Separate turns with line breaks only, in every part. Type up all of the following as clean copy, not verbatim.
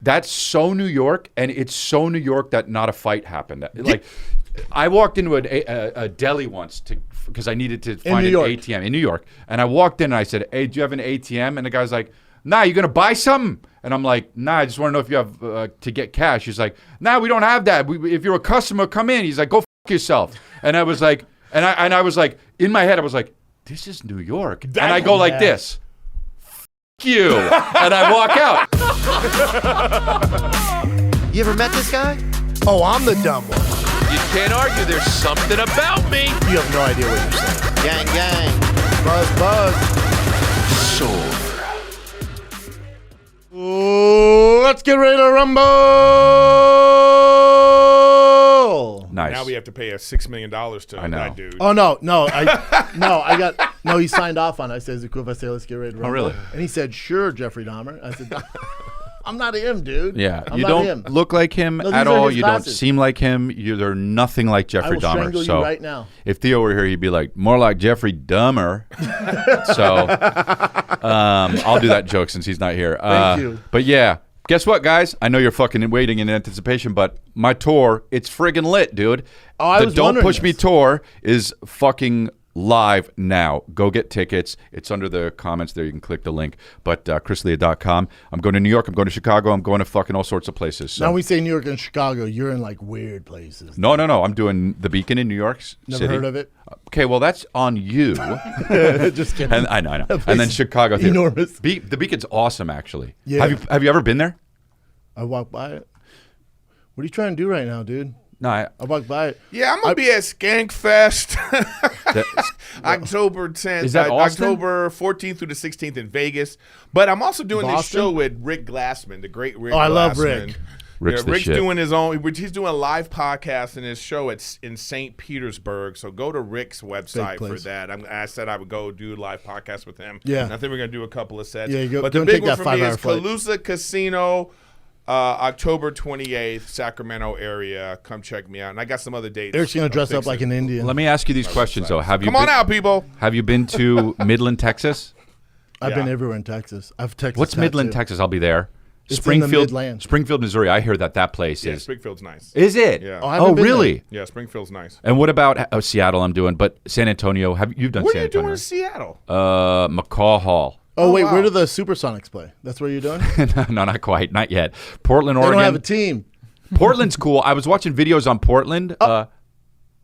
That's so New York, and it's so New York that not a fight happened. Like, I walked into a deli once because I needed to find an ATM in New York, and I walked in and I said, "Hey, do you have an ATM?" And the guy's like, "Nah, you gonna buy something?" And I'm like, "Nah, I just want to know if you have to get cash." He's like, "Nah, we don't have that. If you're a customer, come in." He's like, "Go f yourself." And I was like, and I was like, in my head, I was like, "This is New York," and I go like this. You and I walk out.
You ever met this guy?
Oh, I'm the dumb one.
You can't argue. There's something about me.
You have no idea what you're saying.
Gang, gang.
Buzz, buzz.
Soul.
Let's get ready to rumble.
Nice.
Now we have to pay $6 million to that dude.
Oh no, he signed off on it. I said, "Is it cool if I say let's get ready to rumble?"
Oh, really?
And he said, "Sure, Jeffrey Dahmer." I said, "I'm not him, dude.
Yeah,
I'm
you
not
don't
him.
look like him
No,
at
these are
all.
his
You
glasses.
don't seem like him. They're nothing like
I
Jeffrey
will
Dahmer.
strangle
So
you right now."
if Theo were here, he'd be like, "More like Jeffrey Dahmer." So I'll do that joke since he's not here.
Thank you.
But yeah, guess what, guys? I know you're fucking waiting in anticipation, but my tour, it's friggin' lit, dude.
Oh, I
the
was
Don't
wondering
Push Me
this.
tour is fucking live now. Go get tickets. It's under the comments there. You can click the link. But chrislea.com. I'm going to New York. I'm going to Chicago. I'm going to fucking all sorts of places. So.
Now we say New York and Chicago, you're in like weird places.
No. I'm doing the Beacon in New York
Never
City.
heard of it.
Okay, well, that's on you.
Just kidding.
And I know. And then Chicago. Theater.
Enormous.
The Beacon's awesome, actually.
Yeah.
Have you ever been there?
I walked by it. What are you trying to do right now, dude?
No,
I walked by it.
Yeah, I'm going to be at Skankfest October 10th.
Is that Austin?
October 14th through the 16th in Vegas. But I'm also doing this
Boston?
show with Rick Glassman, the great Rick Glassman.
I love Rick.
Rick's the
Rick's
shit.
doing his own. He's doing a live podcast in his show in St. Petersburg. So go to Rick's website for
place.
that. I said I would go do a live podcast with him.
Yeah.
And I think we're gonna do a couple of sets.
Yeah,
but the
don't
big
take
one
that
for me is
5-hour flight.
Calusa Casino, October 28th, Sacramento area. Come check me out. And I got some other dates.
Eric's gonna
I'm
dress up
fixing.
like an Indian.
Let me ask you these questions, though.
Come on out, people.
Have you been to Midland, Texas?
I've been
Yeah.
everywhere in Texas. I've Texas.
What's Midland,
tattoo.
Texas? I'll be there.
It's in the
Springfield,
Midland.
Springfield, Missouri. I hear that place
Yeah,
is.
Springfield's nice.
Is it?
Yeah.
Oh, I haven't been
really?
Yeah, Springfield's nice.
And what about Seattle? I'm doing, but San Antonio. You've done
What
San
are you doing
Antonio?
in Seattle?
McCaw Hall.
Oh wait,
wow.
where do the Supersonics play? That's where you're doing?
No, not quite. Not yet. Portland,
They
Oregon.
don't have a team.
Portland's cool. I was watching videos on Portland.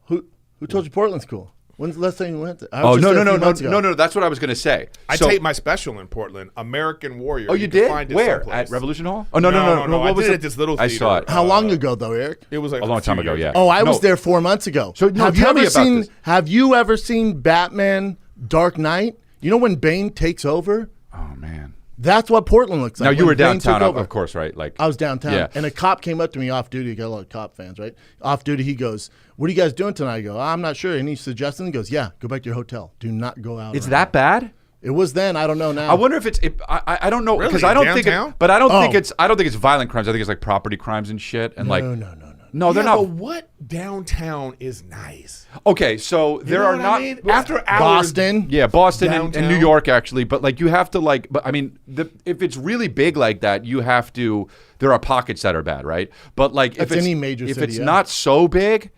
Who told you Portland's cool? When's the last time you went? I
Oh
was
no,
just
no,
there a
no,
few
no,
months ago.
no. That's what I was going to say.
I
So-
taped my special in Portland, American Warrior.
Oh, you
can
did?
find it
Where?
someplace.
At Revolution Hall? Oh no.
I
What was
did it
it?
at this little
I
theater.
saw it.
How long ago though, Eric?
It was like
A long time ago, yeah.
Oh, I was
No.
there 4 months ago.
So, no,
have you
tell me
ever
about
seen?
this.
Have you ever seen Batman: Dark Knight? You know when Bane takes over?
Oh man.
That's what Portland looks like.
Now you
when
were
Bane took
downtown,
over.
of course, right? Like
I was downtown,
Yeah.
and a cop came up to me off duty. Got a lot of cop fans, right? Off duty, he goes, "What are you guys doing tonight?" I go, "I'm not sure." Any suggestions? He goes, "Yeah, go back to your hotel. Do not go out."
It's
around."
that bad?
It was then. I don't know now.
I wonder if it's. I don't know because
Really?
I don't think.
Downtown?
But I don't think
Oh.
it's. I don't think it's violent crimes. I think it's like property crimes and shit. And like
no.
no, they're
Yeah,
not.
but what downtown is nice?
Okay, so there
know
are
what
not.
I mean? After hours.
Boston.
Yeah, Boston and New
Downtown.
York actually, but like you have to like. But I mean, if it's really big like that, you have to. There are pockets that are bad, right? But like if
That's any major
if
city,
it's
yeah.
not so big,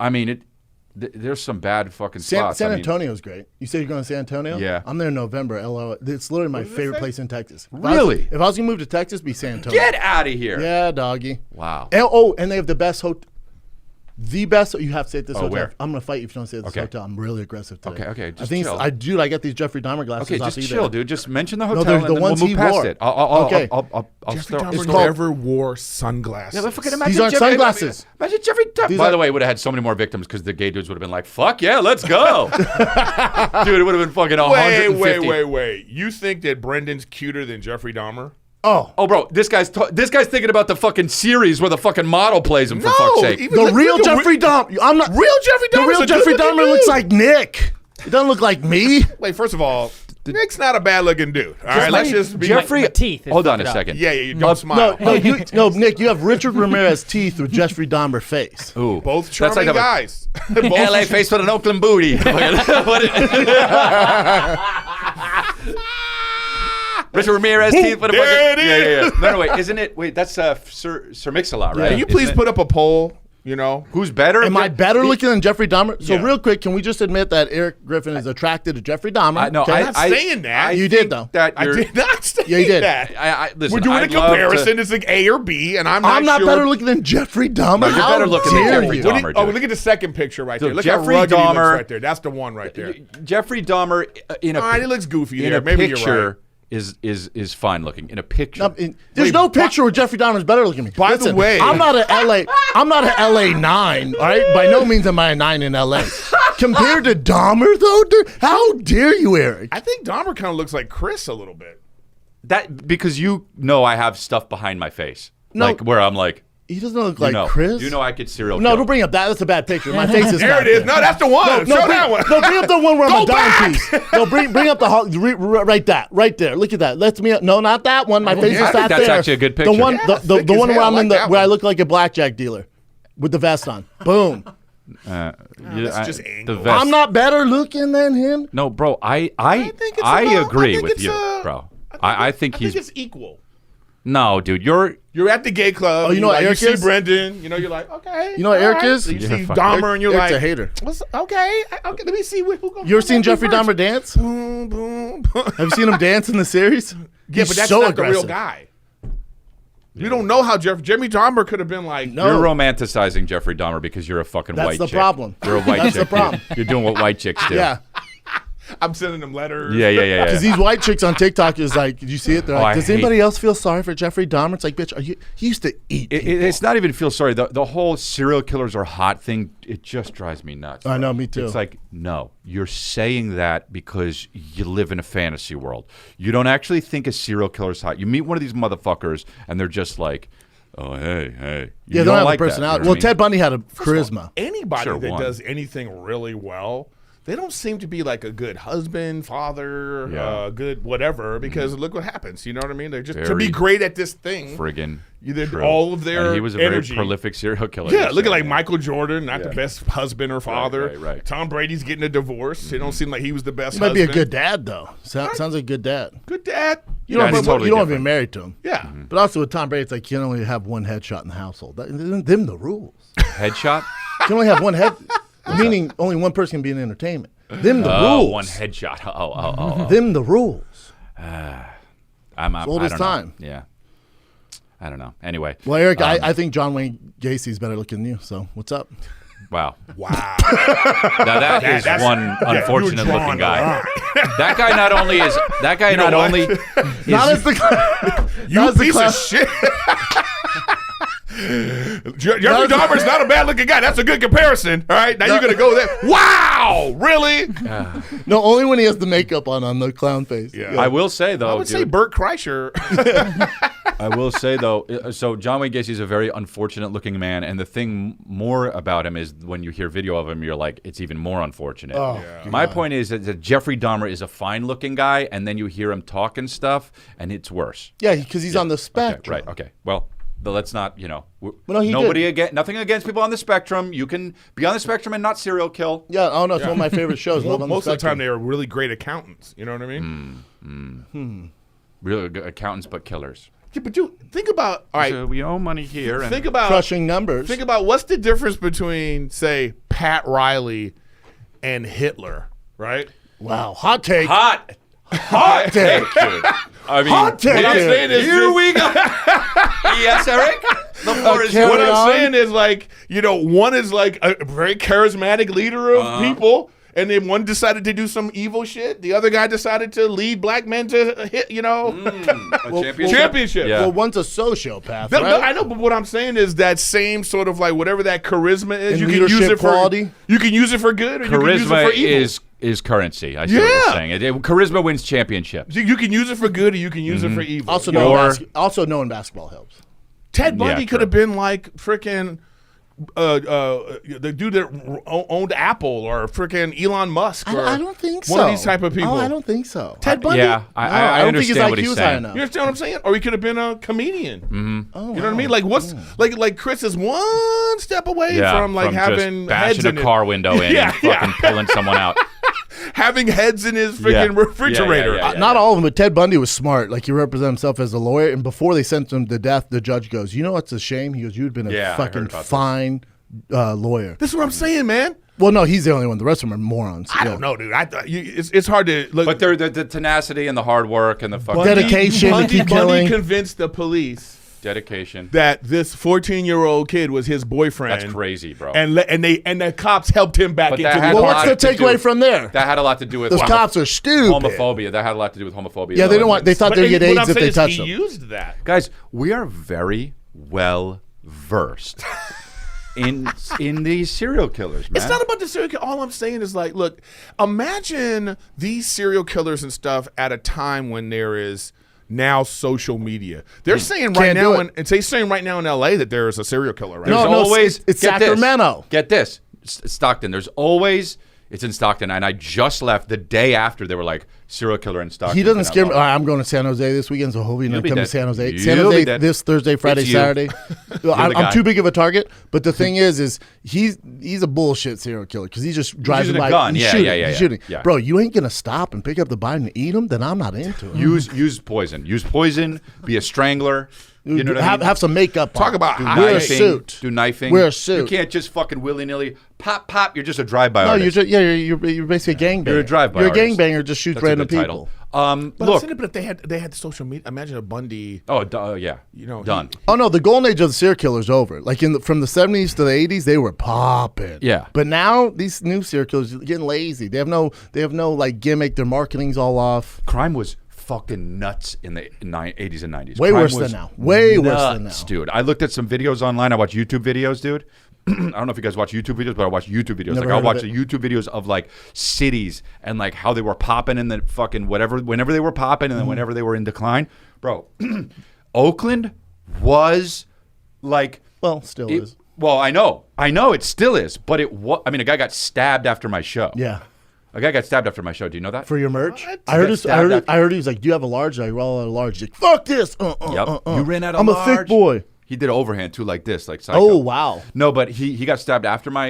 I mean it. There's some bad fucking spots.
San
I mean,
Antonio's great. You say you're going to San Antonio?
Yeah.
I'm there in November. LO. It's literally my favorite place in Texas.
Really?
If I was going to move to Texas, it'd be San Antonio.
Get out of here!
Yeah, doggy.
Wow.
And they have the best hotel. The best. You have to say at this hotel.
where?
I'm going to fight you if you don't say at this
Okay.
hotel. I'm really aggressive today.
Okay,
I
just
think
chill.
I got these Jeffrey Dahmer glasses.
Okay,
off
just
eBay.
chill, dude. Just mention the
No,
hotel
they're
and
the
then we'll
ones
move
he
past
wore.
it. I'll
Okay.
Jeffrey
start.
Dahmer
called-
never wore sunglasses.
Yeah, but fucking
These
imagine
aren't
Jeffrey-
sunglasses.
Imagine Jeffrey Dahmer.
These
By
are-
the way, it would have had so many more victims because the gay dudes would have been like, "Fuck yeah, let's go, dude." It would have been fucking 150.
Wait. You think that Brendan's cuter than Jeffrey Dahmer?
Oh, bro, this guy's thinking about the fucking series where the fucking model plays him for fuck's sake.
even
The
look-
real
look at
Jeffrey Dahmer. I'm not.
Real Jeffrey
The
Dahmer's
real
a
Jeffrey
good-looking
Dahmer looks
dude.
like Nick. It doesn't look like me.
Wait, first of all, Nick's not a bad-looking dude. All right, let's just be.
Jeffrey.
My teeth is
Hold on
fucked
a
up.
second.
Yeah, you don't smile.
No, Nick, you have Richard Ramirez teeth with Jeffrey Dahmer face.
Ooh,
Both
That's
charming
like a-
guys.
LA face with an Oakland booty. What Richard Ramirez teeth. What a
there
fucking,
it is.
No, wait, isn't it? Wait, that's Sir Mix-a-Lot, right?
Can you please put up a poll? You know,
who's better?
Am I better looking than Jeffrey Dahmer? So
Yeah.
real quick, can we just admit that Erik Griffin is attracted to Jeffrey Dahmer?
No,
Okay?
I'm not saying that.
You did though.
That
I
you're,
did not say
Yeah, you did.
that.
listen,
We're doing a
I'd love
comparison.
to-
It's like A or B, and I'm not
I'm not
sure.
better looking than Jeffrey Dahmer.
No, you're
How
better looking than
dare
Jeffrey
you?
Dahmer.
Oh,
dude.
look at the second picture right
So
there. Look
Jeffrey
how rugged he looks
Dahmer-
right there. That's the one right there.
Jeffrey Dahmer in a
All right, he looks goofy
in
there.
a
Maybe
picture
you're right.
is fine looking. In a picture,
There's no picture where Jeffrey Dahmer is better looking than me.
By the way-
I'm not an LA 9. All right, by no means am I a 9 in LA. Compared to Dahmer, though, dude, how dare you, Erik?
I think Dahmer kind of looks like Chris a little bit.
that because you know I have stuff behind my face,
No.
like where I'm like,
He doesn't look
you
like
know,
Chris.
you know I could serial.
No,
kill.
don't bring up that. That's a bad picture. My face is
There
back
it is. No, that's the one. Show
bring,
that one.
No, bring up the one where I'm
Go
a dime
back.
piece. No, bring up the right that, right there. Look at that. Let's me. No, not that one. My face
yeah.
is
I
sat
think that's
there.
actually a good
The
picture.
one,
Yeah,
the
thick
the
as
one where
hell.
I'm
I
in
like
the
that
where I
one.
look like a blackjack dealer with the vest on. Boom.
That's just angle.
the vest.
I'm not better looking than him.
No, bro, I
think it's
I
about-
agree
I think
with
it's,
you, bro. I think he's
it's equal.
no, dude. You're
You're at the gay club.
Oh, you know what
like,
Erik
you see
is?
Brendan. You know, you're like, okay.
You know what
all
Erik
right.
is?
So you
Yeah,
see
fuck.
Dahmer, and you're
Erik's
like,
a hater.
What's, okay. Let me see who goes.
You ever seen Jeffrey Dahmer dance?
Boom, boom, boom.
Have you seen him dance in the series?
Yeah,
He's
but that's
so
not
aggressive.
the real guy. You don't know how Jimmy Dahmer could have been like.
No.
you're romanticizing Jeffrey Dahmer because you're a fucking
That's
white
the
chick.
problem.
You're a white
That's
chick.
the problem.
You're doing what white chicks do.
Yeah.
I'm sending them letters.
Yeah.
Because these white chicks on TikTok is like, did you see it? They're
Oh,
like,
I
does
hate-
anybody else feel sorry for Jeffrey Dahmer? It's like, bitch, he used to eat people.
It's not even feel sorry. The whole serial killers are hot thing, it just drives me nuts.
I know, me too.
It's like, no, you're saying that because you live in a fantasy world. You don't actually think a serial killer is hot. You meet one of these motherfuckers and they're just like, oh, hey. You
Yeah, they don't have
like
a
that,
personality.
you know
well,
what I mean?
Ted Bundy had a charisma.
Anybody
Sure,
that
one.
does anything really well, they don't seem to be like a good husband, father,
Yeah.
good whatever. Because look what happens. You know what I mean? They're just to
Very
be great at this thing.
Friggin'
Either
true.
all of their
And he was a
energy.
very prolific serial killer.
Yeah,
you're
look at
saying.
like Michael Jordan, not the best husband or father.
right.
Tom Brady's getting a divorce. It don't seem like he was the best.
He might be a
husband.
good dad, though. Sounds like a good dad.
Good dad.
You don't,
Yeah,
have,
it's totally
you don't have to be
different.
married to him.
Yeah.
But also with Tom Brady, it's like you can only have one headshot in the household. Them the rules.
Headshot?
You can only have one head, meaning only one person can be in entertainment. Them the
Oh,
rules.
one headshot. Oh.
Them the rules.
I'm
old
I
as
don't know.
time.
Yeah. I don't know. Anyway.
Well, Erik, I think John Wayne Gacy's better looking than you. So what's up?
Wow.
Wow.
Now that is
that's-
one
yeah, you were
unfortunate
drawing
looking
a
guy. That guy not only is that guy not
what?
only
Not
is
as the
You
not as the
piece
clown.
of shit. Jeffrey Dahmer's not a bad looking guy. That's a good comparison. All right, now you're gonna go there. Wow, really?
No, only when he has the makeup on the clown face.
Yeah.
I will say though,
I would say
dude,
Burt Kreischer.
I will say though, so John Wayne Gacy is a very unfortunate looking man, and the thing more about him is when you hear video of him, you're like, it's even more unfortunate.
Oh,
My point is that Jeffrey Dahmer is a fine looking guy, and then you hear him talk and stuff, and it's worse.
Yeah, because he's on the
Okay,
spectrum.
right. Okay. Well, but let's not.
no, he
nobody against nothing against people on the spectrum. You can be on the spectrum and not serial kill.
Yeah, oh no, it's one of my favorite shows. Love on
Most of the time,
Spectrum.
they are really great accountants. You know what I mean?
Really good accountants, but killers.
Yeah, but dude, think about. All right,
So we owe money here. And
think about
crushing numbers.
Think about what's the difference between, say, Pat Riley and Hitler, right?
Wow, hot take.
hot
take.
dude. I mean,
Hot take.
What I'm
Dude.
saying is
here
just-
we go. Yes, Erik. The floor is
carry
What
yours.
I'm
on.
saying is, like, you know, one is like a very charismatic leader of people, and then one decided to do some evil shit. The other guy decided to lead black men to hit, you know,
A championship.
championship.
Yeah.
Well, one's a sociopath,
No,
right?
I know, but what I'm saying is that same sort of like whatever that charisma is,
And
you can use
leadership
it for
quality?
You can use it for good, or you can use it
Charisma
for evil.
is currency. I see what
Yeah.
you're saying. Charisma wins championships.
You can use it for good, or you can use it for evil.
Also,
You know?
knowing basketball helps.
Ted Bundy
Yeah,
could have
true.
been like freaking the dude that owned Apple, or freaking Elon Musk, or
I don't think so.
one of these type of people.
Oh, I don't think so.
Ted Bundy.
Yeah, I
don't think his
understand what he's
IQ is high
saying.
enough.
You understand what I'm saying? Or he could have been a comedian.
Oh,
You know what I mean? Like what's like Chris is one step away
Yeah,
from like having
just bashing
heads
a
in
car
it.
window in
Yeah,
and fucking pulling someone out.
having heads in his freaking refrigerator.
Not all of them, but Ted Bundy was smart. Like, he represented himself as a lawyer, and before they sentenced him to death, the judge goes, "You know what's a shame?" He goes, "You'd been a fucking fine lawyer."
This is what I'm saying, man.
Well, no, he's the only one. The rest of them are morons.
I don't know, dude. It's hard to look.
But they're the tenacity and the hard work and the fucking
dedication to keep killing.
Bundy convinced the police
dedication
that this 14-year-old kid was his boyfriend.
That's crazy, bro.
And the cops helped him back into the
Well, what's the takeaway from there?
That had a lot to do with
those cops are stupid.
Homophobia. That had a lot to do with homophobia.
Yeah, they thought they'd get AIDS if they touched them.
He used that.
Guys, we are very well versed in these serial killers, man.
It's not about the serial killer. All I'm saying is, like, look, imagine these serial killers and stuff at a time when there is now social media. They're saying right now, saying right now in LA that there is a serial killer. Right?
There's always
it's Sacramento.
Get this, Stockton. There's always. It's in Stockton, and I just left the day after they were like serial killer in Stockton.
He doesn't scare me. I'm going to San Jose this weekend, so hopefully you come to San Jose. San Jose this Thursday, Friday, Saturday. I'm too big of a target, but the thing is he's a bullshit serial killer because he's just driving by.
Gun.
He's shooting. Yeah. Bro, you ain't gonna stop and pick up the bite and eat him. Then I'm not into it.
Use poison. Use poison. Be a strangler. You know what I mean?
Have some makeup.
Talk about
wear a suit.
Do knifing.
Wear a suit.
You can't just fucking willy-nilly pop. You're just a drive-by
artist. You're basically a gangbanger.
You're a drive-by
You're a
artist.
gangbanger. Just shoots random people.
But
look,
if they had social media, imagine a Bundy.
Yeah.
You know,
done.
Oh no, the golden age of the serial killer's over. Like from the 70s to the 80s, they were popping.
Yeah.
But now these new serial killers are getting lazy. They have no like gimmick. Their marketing's all off.
Crime was fucking nuts in the 80s and 90s.
Way worse than now. Way worse than now.
Dude. I looked at some videos online. I watch YouTube videos, dude. I don't know if you guys watch YouTube videos, but I watch YouTube videos. Like I'll watch the YouTube videos of like cities and like how they were popping in the fucking whenever they were popping and then whenever they were in decline. Bro, Oakland was like
still is.
Well, I know it still is, but it was. I mean, a guy got stabbed after my show.
Yeah.
A guy got stabbed after my show. Do you know that?
For your merch? I heard he was like, "Do you have a large?" Like, "Well, a large." He's like, "Fuck this!"
Yep. You ran out of
I'm
large.
a thick boy.
He did an overhand too, like this, like psycho.
Oh wow!
No, but he got stabbed after my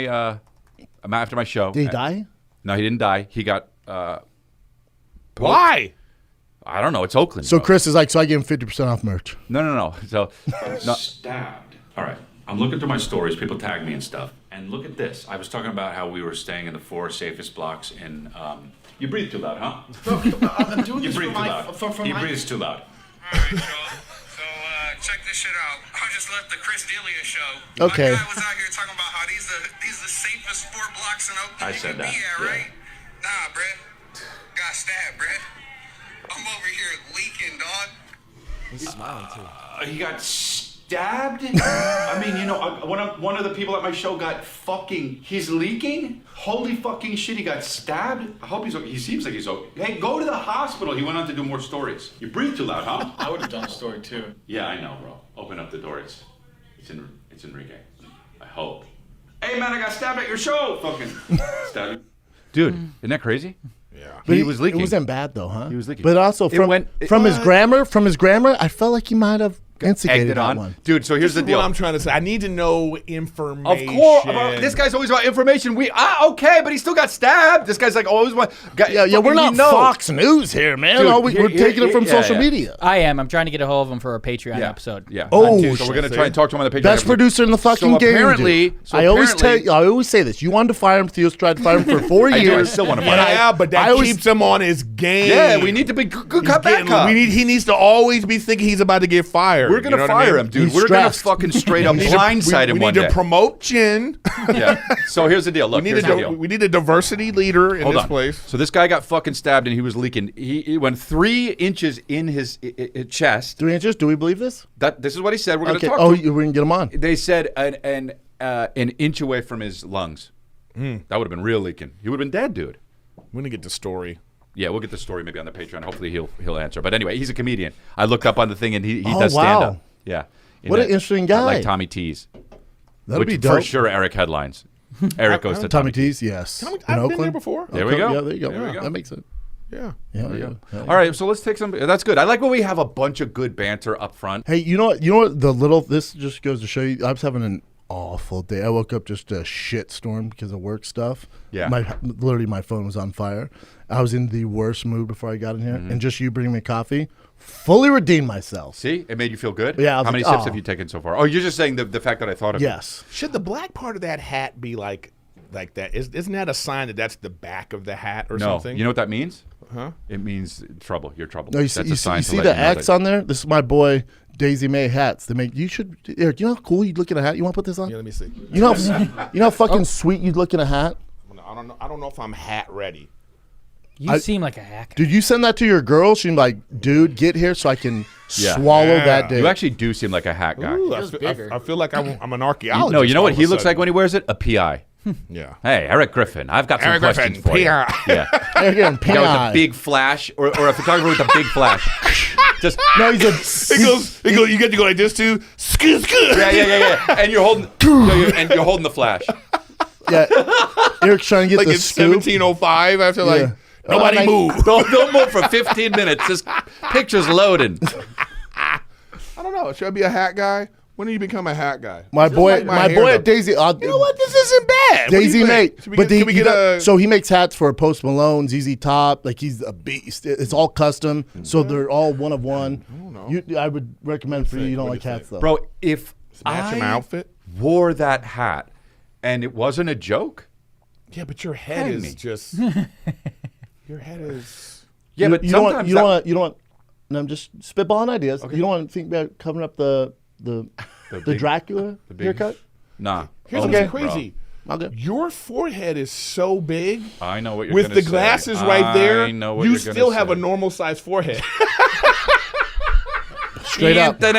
show.
Did he die?
No, he didn't die. He got.
Why?
I don't know. It's Oakland.
So
bro.
Chris is like, so I give him 50% off merch.
No. So
stabbed. All right. I'm looking through my stories. People tag me and stuff. And look at this. I was talking about how we were staying in the 4 safest blocks in. You breathe too loud, huh?
I'm doing
You
this
breathe
for
too
my.
loud. He breathes too loud.
All right, y'all. So check this shit out. I just left the Chris D'Elia show.
Okay.
My guy was out here talking about how these the safest 4 blocks in Oakland
I
you
said
can
that,
be at,
yeah.
right? Nah, bruh. Got stabbed, bruh. I'm over here leaking, dog.
He's smiling too.
he got stabbed. I mean, you know, one of the people at my show got fucking. He's leaking. Holy fucking shit! He got stabbed. I hope he's okay. He seems like he's okay. Hey, go to the hospital. He went on to do more stories. You breathe too loud, huh?
I would have done a story too.
Yeah, I know, bro. Open up the door. It's Enrique. I hope. Hey, man, I got stabbed at your show. Fucking stabbed. Dude, isn't that crazy?
Yeah.
But
he was leaking.
It wasn't bad though, huh?
He was leaking.
But also from his grammar, I felt like he might have instigated
Egged it
that
on.
one.
Dude, so here's
the
what
deal.
I'm trying to say. I need to know information.
Of course, this guy's always about information. Okay, but he still got stabbed. This guy's like always want.
Yeah, we're not Fox News here, man.
Dude,
We're taking it from social media.
I am. I'm trying to get a hold of him for a Patreon episode.
Yeah.
Oh,
so we're gonna try and talk to him on the Patreon.
Best producer in the fucking game.
Apparently,
dude. I always say this. You wanted to fire him. Theo's tried to fire him for 4
I
years.
still want to fire him.
Yeah, but that keeps him on his game.
Yeah, we need to be good cut back up.
He needs to always be thinking he's about to get fired.
We're gonna fire him, dude.
He's
We're
stressed.
gonna fucking straight up blindside him
we
one
need
day.
to promote Chin.
Yeah. So here's the deal. Look, here's the deal.
We need a diversity leader in
Hold
this
on.
place.
So this guy got fucking stabbed and he was leaking. He went 3 inches in his chest.
3 inches? Do we believe this?
This is what he said. We're gonna
Okay.
talk
Oh,
to him.
we're gonna get him on.
They said an inch away from his lungs. That would have been real leaking. He would have been dead, dude.
We're gonna get the story.
Yeah, we'll get the story maybe on the Patreon. Hopefully he'll answer. But anyway, he's a comedian. I looked up on the thing and he
Oh,
does
wow.
stand up. Yeah.
What an interesting guy.
Like Tommy T's.
That'll
Which
be
for
dope.
sure Eric headlines. Eric goes to
Tommy T's, yes.
I've
In
been
Oakland?
there before.
There we go.
Yeah, there you go.
There we go.
That makes sense.
Yeah.
Yeah.
All right, so let's take some. That's good. I like when we have a bunch of good banter up front.
Hey, you know what? This just goes to show you. I was having an awful day. I woke up just a shit storm because of work stuff.
Yeah.
Literally, my phone was on fire. I was in the worst mood before I got in here. And just you bringing me coffee, fully redeemed myself.
See? It made you feel good?
Yeah.
How many sips have you taken so far? Oh, you're just saying the fact that I thought of it.
Yes.
Should the black part of that hat be like that? Isn't that a sign that that's the back of the hat or something?
You know what that means?
Huh?
It means trouble. You're trouble.
No, you
That's
see,
a sign
you
to
see
let
the
you know
X on there? This is my boy Daisy May hats. They make you should Eric. You know how cool you'd look in a hat? You want to put this on?
Yeah, let me see.
You know how fucking sweet you'd look in a hat?
I don't know if I'm hat ready.
You seem like a hack.
Dude, you send that to your girl, she'd be like, dude, get here so I can swallow that dick.
You actually do seem like a hat guy.
Ooh, I feel like I'm an architect.
No, you know what he looks like when he wears it? A PI.
Yeah.
Hey, Erik Griffin, I've got some
Erik
questions
Griffin,
for you.
P.I.
Yeah.
Eric Griffin
Guy with a
P.I.
big flash, or a photographer with a big flash. Just
No, he's a.
He goes. You get to go like this too. Scoot.
yeah. And you're holding the flash.
Yeah. Eric's trying to get
Like
the
it's
scoop.
1705 after like nobody move.
Don't move for 15 minutes. This picture's loading.
I don't know. Should I be a hat guy? When do you become a hat guy?
My
Just
boy,
like
my
hair,
boy
though.
at Daisy.
You know what? This isn't bad.
Daisy mate.
Can we get a?
So he makes hats for Post Malone, ZZ Top. Like he's a beast. It's all custom. So they're all one of one. I would recommend for you. You don't like hats though,
Bro, if
matching my outfit
wore that hat and it wasn't a joke.
Yeah, but your head
Hang
is
me.
just. Your head is.
Yeah, but
you don't want.
sometimes
You don't want. You don't want. No, I'm just spitballing ideas. You don't want to think about covering up the Dracula haircut.
Nah.
Here's
Okay,
what's crazy.
Okay.
Your forehead is so big.
I know what you're
With
gonna
the
say.
glasses right there,
I know what
you
you're gonna
still have
say.
a normal sized forehead.
Straight up.
Like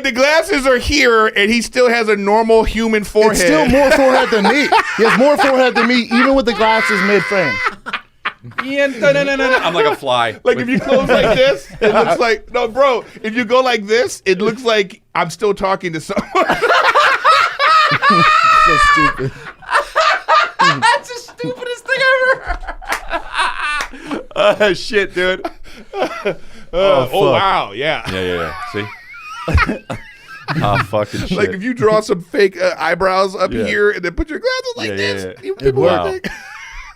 the glasses are here, and he still has a normal human forehead.
It's still more forehead than me. He has more forehead than me, even with the glasses mid-frame.
I'm like a fly.
Like if you close like this, it looks like no, bro. If you go like this, it looks like I'm still talking to someone.
So stupid.
That's the stupidest thing ever. Shit, dude.
Oh wow, yeah.
Yeah. See? Fucking shit.
Like if you draw some fake eyebrows up here and then put your glasses like this, people
Wow.
would think.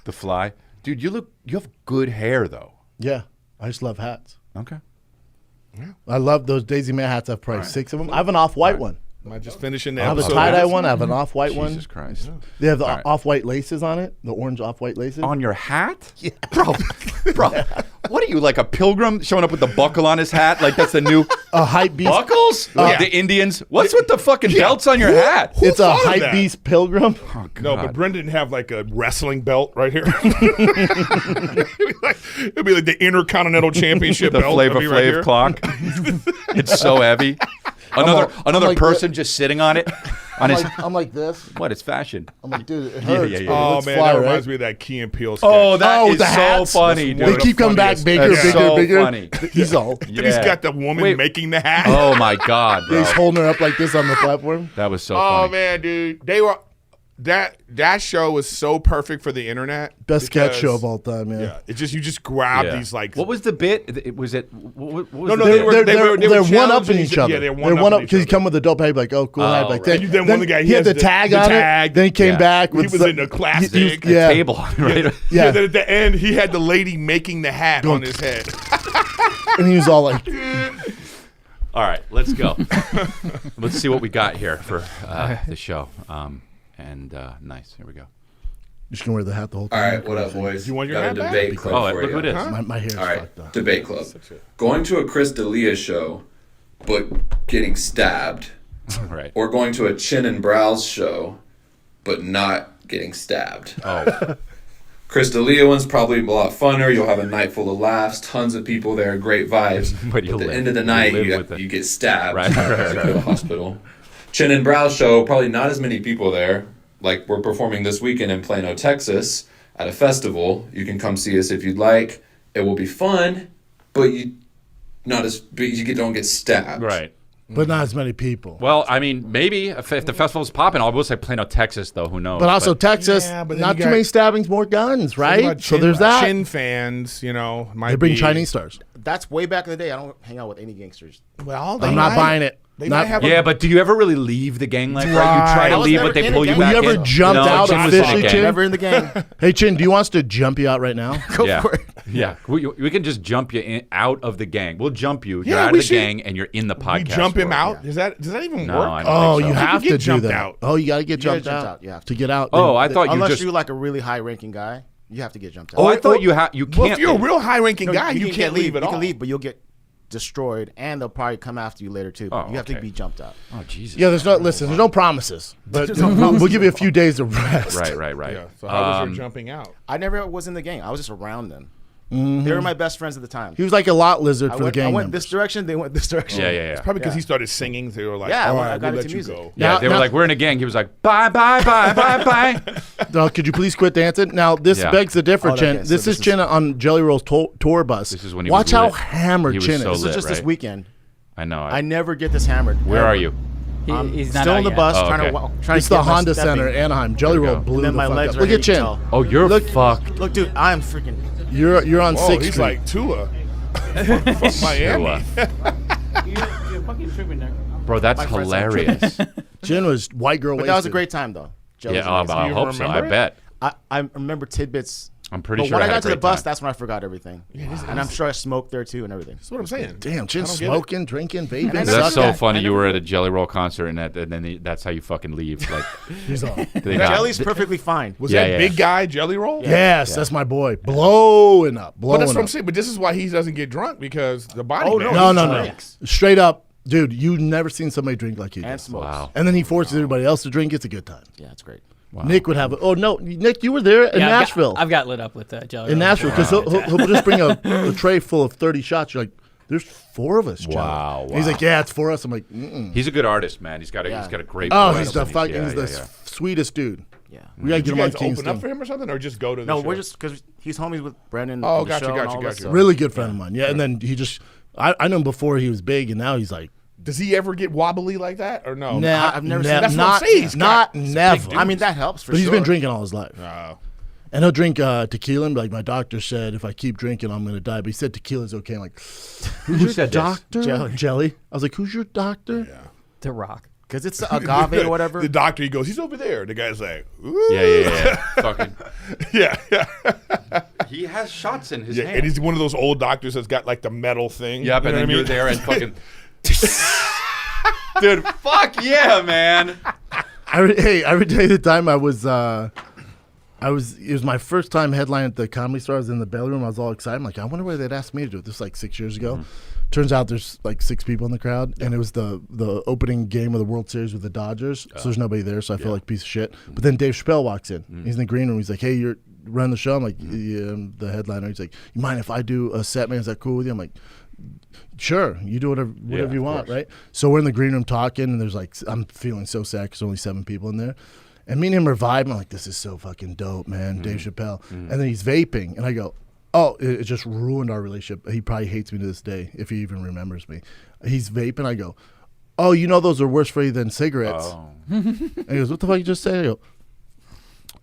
The fly. Dude, you have good hair though.
Yeah, I just love hats.
Okay.
I love those Daisy May hats. I have probably 6 of them. I have an off-white one.
Am I just finishing the
I have a
episode?
tie-dye one. I have an off-white one.
Jesus Christ.
They have the off-white laces on it, the orange off-white laces.
On your hat? Yeah. Bro, what are you, like a pilgrim showing up with the buckle on his hat? Like that's the new
a hype beast.
buckles? Like the Indians? What's with the fuking belts on your hat?
It's a
thought of
hype
that?
beast pilgrim.
Oh, God.
No, but Brendan have like a wrestling belt right here. It'd be like the Intercontinental Championship
The
belt.
Flavor
It'd be right
Flav
here.
clock. It's so heavy. Another
like
person just sitting on it. On his
I'm like this.
what? It's fashion.
I'm like, dude, it hurts.
yeah.
but it
Oh
looks
man,
fly,
that
right?
reminds me of that Key and Peele sketch.
Oh, that
Oh,
is
the
so
hats?
funny,
That's one
dude.
They keep coming back
funniest.
bigger,
That's
bigger,
so
bigger.
funny.
He's all.
Then he's got the woman
Wait.
making the hat.
Oh my God, bro.
He's holding her up like this on the platform.
That was so
Oh
funny.
man, dude, they were that show was so perfect for the internet.
Best sketch
because-
show of all time, man.
Yeah, it's just you just grab
Yeah.
these like.
What was the bit? Was it? What was
No,
the
they
bit?
were-
They're one up in
challenging
each
each-
other.
yeah, they're
one up
one-upping
because he
each
come with the dope hat, like, oh, cool hat, like
right.
that.
And then one of the guy,
he
he
had
has
the tag on
tag.
it. Then he came
Yeah.
back
He
with
was in the plastic.
yeah.
Table, right?
Yeah.
Then at the end, he had the lady making the hat on his head.
And he was all like,
All right, let's go. Let's see what we got here for the show. Nice. Here we go.
you just gonna wear the hat the whole
All
time.
right, what up, boys?
You want your
Got
hat
a
back?
debate club
Oh,
for
look
you.
who it is.
My hair's
All right,
fucked up.
debate club. Going to a Chris D'Elia show, but getting stabbed,
Right.
or going to a Chin and Brows show, but not getting stabbed.
Oh,
Chris D'Elia one's probably a lot funner. You'll have a night full of laughs, tons of people there, great vibes.
But
At
you'll
the
live-
end of the
you'll
night,
live
you
with it.
get stabbed.
Right.
You go to the hospital. Chin and Brows show, probably not as many people there. Like we're performing this weekend in Plano, Texas, at a festival. You can come see us if you'd like. It will be fun, but you don't get stabbed.
right.
But not as many people.
Well, I mean, maybe if the festival's popping, I will say Plano, Texas, though. Who knows?
But also Texas,
Yeah, but then
not
you
too
got-
many stabbings, more guns,
Think
right?
about
So
Chin-
there's that.
Chin fans, might
They bring
be-
Chinese stars.
That's way back in the day. I don't hang out with any gangsters.
Well,
I'm not buying it.
They might have
Yeah, but do you ever really leave the gang like that? You try to leave, but they pull you back in?
You ever jumped out officially, Chin?
Never in the gang.
Hey, Chin, do you want us to jump you out right now?
Go for it.
Yeah, we can just jump you out of the gang. We'll jump you. You're out of the gang, and you're in the podcast.
We jump him out?
Yeah.
Does that even
No,
work?
I don't think so.
You have to do that.
Out.
Oh, you got to get jumped out.
You have
to get out.
Oh, I thought you
unless
just...
you're like a really high-ranking guy, you have to get jumped out.
Oh, I thought you can't.
Well, if you're a real high-ranking guy, you can't leave at all.
You can leave, but you'll get destroyed, and they'll probably come after you later too.
Oh,
you have to be jumped out.
Oh, Jesus.
Yeah, there's no promises, but we'll give you a few days of rest.
Right.
Yeah. So how was your jumping out?
I never was in the gang. I was just around them. They were my best friends at the time.
He was like a lot lizard for the gang.
I went
members.
this direction. They went this direction.
Yeah.
It's probably because he started singing. They were like,
Yeah,
all
I
right,
got
we'll
into
let you
music.
go.
Yeah, they were like, we're in a gang. He was like, bye.
No, could you please quit dancing? Now, this begs the difference, Chin. This is Chin on Jelly Roll's tour bus.
This is when he
Watch
was
how
lit.
hammered
He was
Chin
so
is.
This was just
right?
this weekend.
I know.
I never get this hammered.
Where are you?
He's not
Still
out
on the
yet.
bus,
Oh,
trying
okay.
to
It's
get
the
my
Honda
stepping.
Center, Anaheim. Jelly Roll blew
And then
the
my
fuck
legs
up.
are
Look at
hitting
Chin.
tall.
Oh, you're fucked.
Look, dude, I am freaking.
You're on
Oh,
6th
he's
Street.
like Tua. Fuck Miami.
You're fucking tripping there.
Bro, that's
My friends are
hilarious.
Chin was white girl
But
wasted.
that was a great time, though. Jelly was
Yeah,
amazing.
I
You
hope so. I
remember it?
bet.
I remember tidbits.
I'm pretty
But
sure
when
I
I
had
got
a
to the
great
bus,
time.
that's when I forgot everything. And I'm sure I smoked there too and everything.
That's what I'm saying.
Damn, Chin
I don't get it.
smoking, drinking, vaping.
And I
That's
suck
so
at-
funny.
I
You
never-
were at a Jelly Roll concert, and then that's how you fucking leave. Like,
He's on.
they got-
Jelly's perfectly fine.
Was
Yeah,
that
yeah.
big guy Jelly Roll?
Yes, that's my boy. Blowing up.
But that's what I'm
up.
saying. But this is why he doesn't get drunk, because the body.
Oh,
man-
No. Straight up, dude, you've never seen somebody drink like he
And
does.
smokes.
Wow.
And then he forces everybody else to drink. It's a good time.
Yeah, it's great.
Nick would have it. Oh, no. Nick, you were there in Nashville.
I've got lit up with Jelly.
In Nashville, because he'll just bring a tray full of 30 shots. You're like, there's 4 of us, Jelly.
Wow,
And he's
wow.
like, yeah, it's 4 of us. I'm like, mm-mm.
He's a good artist, man. He's got a great.
Oh,
voice,
he's the
and
fucking, he's
yeah,
the
yeah.
sweetest dude.
Yeah.
We gotta
Did
get
you
him on
guys
King's
open up
thing.
for him or something, or just go to the
No,
show?
we're just because he's homies with Brendan.
Oh,
and the
gotcha,
show and
gotcha,
all that
gotcha.
stuff.
Really good friend of mine. Yeah, and then he just, I knew him before he was big, and now he's like,
Does he ever get wobbly like that, or no?
nah,
I've never
nah,
seen-
that's what I'm
not,
saying. He's
not
got- he's a big
never.
dude.
I mean, that helps for
But
sure.
he's been drinking all his life.
Oh.
And he'll drink tequila and be like, my doctor said if I keep drinking, I'm going to die. But he said tequila's okay. I'm like, who's your
said this?
doctor? Jelly. I was like, who's your doctor?
Yeah.
The Rock.
Because it's agave or whatever.
The doctor, he goes, he's over there. The guy's like, ooh.
Yeah. Fucking.
yeah.
He has shots in his
Yeah,
hand.
and he's one of those old doctors that's got like the metal thing.
Yep,
You
and
know
then
what I
you're
mean?
there and fucking. Dude, fuck yeah, man.
I would tell you the time it was my first time headlining at the Comedy Store. I was in the belly room. I was all excited. I'm like, I wonder where they'd asked me to do it. This was like 6 years ago. Turns out there's like 6 people in the crowd, and it was the opening game of the World Series with the Dodgers. So there's nobody there, so I felt like a piece of shit. But then Dave Chappelle walks in. He's in the green room. He's like, hey, you're running the show? I'm like, yeah, I'm the headliner. He's like, you mind if I do a set, man? Is that cool with you? I'm like, sure, you do whatever you want, right? So we're in the green room talking, and there's like, I'm feeling so sad because only 7 people in there. And me and him are vibing. I'm like, this is so fucking dope, man. Dave Chappelle. And then he's vaping, and I go, oh, it just ruined our relationship. He probably hates me to this day if he even remembers me. He's vaping. I go, oh, you know those are worse for you than cigarettes.
Oh.
And he goes, what the fuck you just say? I go,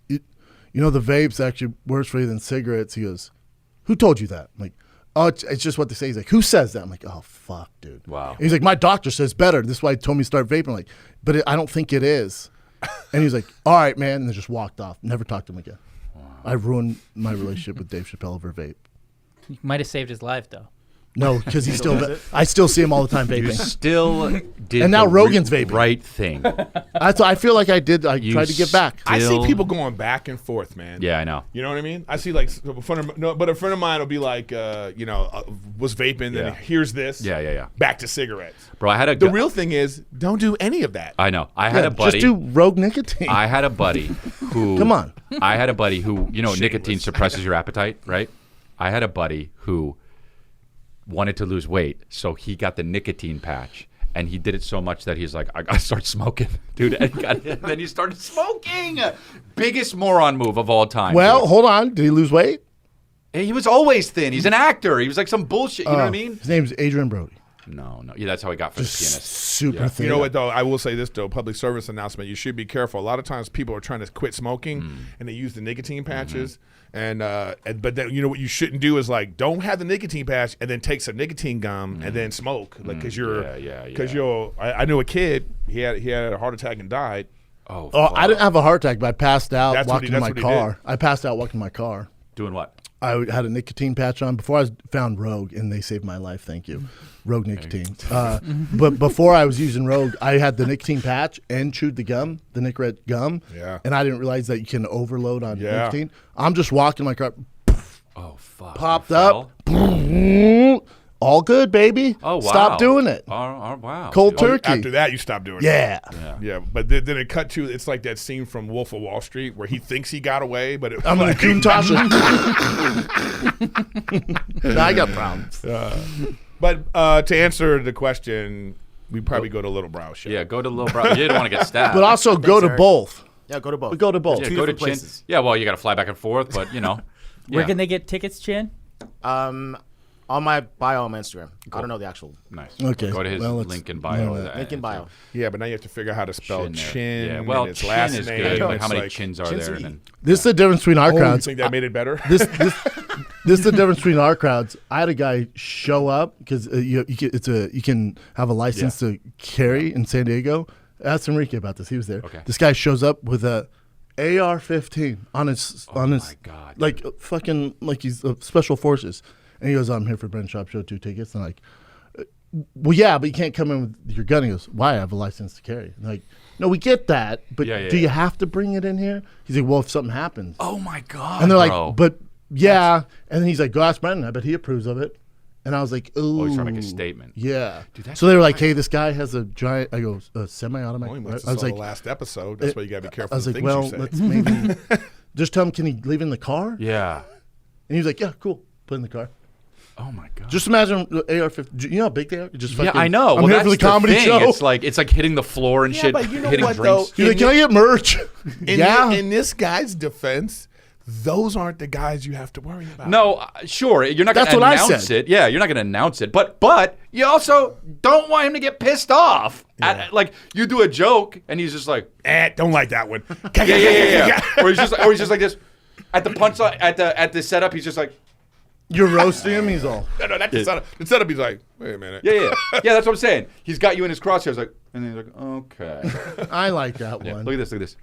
you know the vape's actually worse for you than cigarettes. He goes, who told you that? I'm like, oh, it's just what they say. He's like, who says that? I'm like, oh, fuck, dude.
Wow.
And he's like, my doctor says better. This is why he told me to start vaping. I'm like, but I don't think it is. And he's like, all right, man. And then just walked off. Never talked to him again. Wow. I ruined my relationship with Dave Chappelle over vape.
You might have saved his life, though.
No, because he's still. I still see him all the time
You
vaping.
still did
And now
the
Rogan's vaping.
right thing.
That's what I feel like I did. I
You
tried to get back.
I see
Still-
people going back and forth, man.
Yeah, I know.
You know what I mean? I see like a friend of mine will be like, was vaping,
Yeah.
and here's this.
Yeah.
Back to cigarettes.
Bro, I had
The real thing is, don't do any of that.
I know. I had a buddy.
Just do rogue nicotine.
I had a buddy who.
Come on.
I had a buddy who, nicotine suppresses your appetite, right? I had a buddy who wanted to lose weight, so he got the nicotine patch, and he did it so much that he's like, I gotta start smoking, dude. And then he started smoking. Biggest moron move of all time.
Well,
dude.
hold on. Did he lose weight?
He was always thin. He's an actor. He was like some bullshit. You know what I mean?
His name's Adrian Brody.
No. Yeah, that's how he got for the pianist.
Super thin.
You know what, though? I will say this, though. Public service announcement. You should be careful. A lot of times people are trying to quit smoking, and they use the nicotine patches. But then, you know what you shouldn't do is, like, don't have the nicotine patch and then take some nicotine gum and then smoke. Like, because I knew a kid, he had a heart attack and died.
Oh, I didn't have a heart attack, but I passed out walking in my car. I passed out walking in my car.
Doing what?
I had a nicotine patch on before I found Rogue, and they saved my life. Thank you, Rogue nicotine. But before I was using Rogue, I had the nicotine patch and chewed the gum, the Nicorette gum.
Yeah.
And I didn't realize that you can overload on nicotine. I'm just walking my car.
Oh fuck!
Popped up. All good, baby.
Oh wow!
Stop doing it.
Oh wow!
Cold turkey.
After that, you stop doing it.
Yeah.
But then it cut to, it's like that scene from Wolf of Wall Street where he thinks he got away, but
I'm gonna Kuntasha. Nah, I got problems.
But to answer the question, we probably go to Little Brow Show.
Yeah, go to Little Brow. You didn't want to get stabbed.
But also go to both.
Yeah, go to both.
Go to both.
Yeah,
Two
go to
different
Chin.
places.
Yeah, well, you got to fly back and forth, but you know.
Where can they get tickets, Chin?
On my bio on my Instagram. I don't know the actual.
Nice.
Okay.
Go to his link in bio.
Link in bio.
Yeah, but now you have to figure out how to spell Chin.
Yeah, well,
and its
Chin
last
is
name.
good. Like, how
It's
many chins are there? And then,
This is the difference between our
you
crowds.
think that made it better?
This is the difference between our crowds. I had a guy show up because you can have a license to carry in San Diego. Ask Enrique about this. He was there.
Okay.
This guy shows up with a AR-15 on his
my God,
like fucking like he's special forces, and he goes, "I'm here for Brent Shop Show 2 tickets." And I'm like, well, yeah, but you can't come in with your gun. He goes, "Why? I have a license to carry." And like, no, we get that, but do you have to bring it in here? He's like, well, if something happens.
oh my God!
And they're
bro.
like, but yeah. And then he's like, go ask Brendan. I bet he approves of it. And I was like, ooh.
Oh, he's trying to make a statement.
Yeah.
Dude,
so they were like, hey, this guy has a giant, I go, semi-automatic.
Only must
I
have
was
saw
like,
the last episode. That's why you got to be careful
I was
of
like,
the things
well,
you say.
let's maybe just tell him, can he leave in the car? And
Yeah.
he was like, yeah, cool. Put in the car.
Oh my God!
Just imagine AR-15. You know how big they are? Just fucking,
I know.
I'm
well,
here
that's
for the comedy
thing.
show.
It's like hitting the floor and shit,
but you know
hitting
what,
drinks.
though?
He's like, can I get merch?
In this guy's defense, those aren't the guys you have to worry about.
No, sure. You're not going to announce it. Yeah, you're not going to announce it. But you also don't want him to get pissed off. Like you do a joke and he's just like,
don't like that one.
yeah. or he's just like this. At the punchline, at the setup, he's just like,
You're roasting him. He's all.
No, that's the setup. The setup, he's like, wait a minute.
Yeah. That's what I'm saying. He's got you in his crosshairs, like, and then he's like, okay.
I like that one.
Look at this.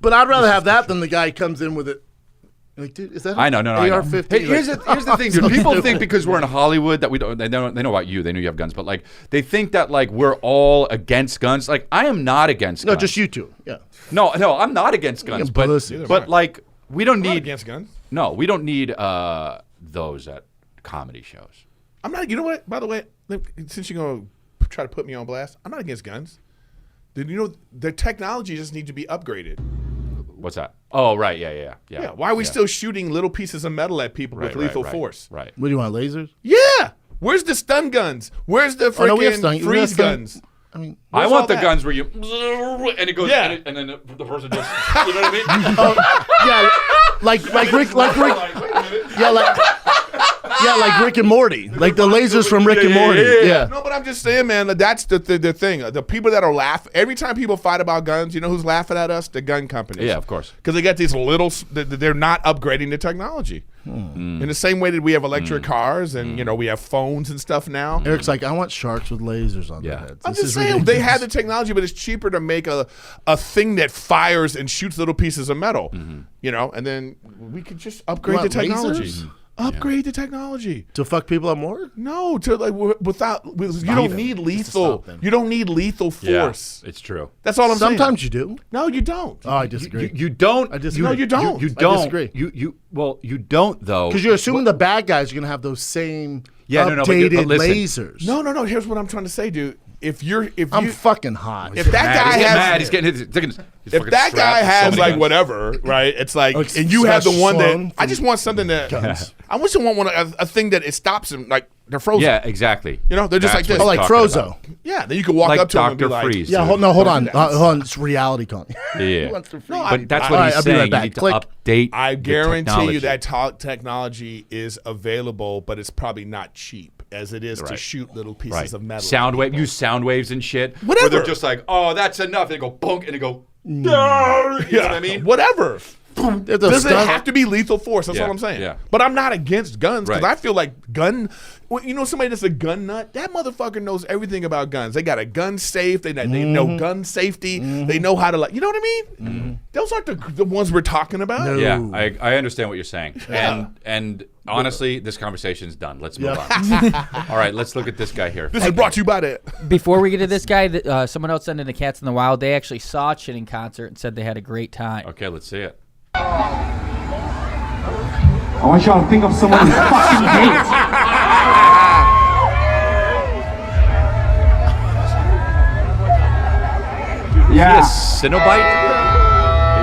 But I'd rather have that than the guy comes in with it. Like, dude, is that
I know.
AR-15?
Hey, here's the thing, dude. People think because we're in Hollywood that we don't. They know about you. They know you have guns, but like they think that like we're all against guns. Like I am not against guns.
No, just you two. Yeah.
No, I'm not against guns. But like we don't
I'm
need
not against guns.
No, we don't need those at comedy shows.
I'm not. You know what? By the way, since you're gonna try to put me on blast, I'm not against guns. Then you know the technology just needs to be upgraded.
What's that? Oh, right. Yeah.
Why are we still shooting little pieces of metal at people with lethal force?
Right.
What do you want, lasers?
Yeah. Where's the stun guns? Where's the freaking freeze guns?
I mean,
I want the guns where you and it goes and then the person just you know what I mean?
like Rick like Rick and Morty, like the lasers from Rick and Morty. Yeah.
No, but I'm just saying, man. That's the thing. The people that are every time people fight about guns, you know who's laughing at us? The gun companies.
Yeah, of course.
Because they got these they're not upgrading the technology. In the same way that we have electric cars and you know we have phones and stuff now.
Eric's like, I want sharks with lasers on their heads.
I'm just saying they have the technology, but it's cheaper to make a thing that fires and shoots little pieces of metal. You know, and then we could just upgrade the technology.
Lasers?
Upgrade the technology
to fuck people up more.
No, to like you don't need lethal. You don't need lethal force.
Yeah, it's true.
That's all I'm saying.
Sometimes you do.
No, you don't.
Oh, I disagree.
You don't.
I disagree.
No, you don't.
You don't.
I disagree.
You don't though.
Because you're assuming the bad guys are gonna have those same updated
but listen.
lasers.
No. Here's what I'm trying to say, dude.
I'm fucking hot.
If that guy has,
he's getting his
if that guy has like whatever, right? It's like, and you have the one that I just want something that I just want a thing that it stops him like they're frozen.
Yeah, exactly.
You know, they're just like this.
Oh, like Frozo.
Yeah, then you can walk
like
up to him and
Dr.
be like,
Freeze.
Yeah, hold on. It's reality calling.
Yeah.
but
that's what he's saying.
Right
You
back.
need to update.
I guarantee
the
you that technology is available, but it's probably not cheap. as it is to shoot little pieces of metal.
Use sound waves and shit.
Whatever.
Where they're just like, oh, that's enough. They go bonk and they go. You know what I mean?
Whatever. Doesn't have to be lethal force. That's
Yeah,
all I'm saying.
yeah.
But I'm not against guns because
Right.
I feel like somebody that's a gun nut, that motherfucker knows everything about guns. They got a gun safe. They know gun safety. They know how to you know what I mean? Those aren't the ones we're talking about.
No.
Yeah, I understand what you're saying. And honestly, this conversation's done. Let's move on. All right, let's look at this guy here.
This is brought to you by that.
Before we get to this guy, someone else sent in the Cats in the Wild. They actually saw Chin in concert and said they had a great time.
Okay, let's see it.
I want y'all to think of someone you fucking hate. Yeah.
Cinnabite?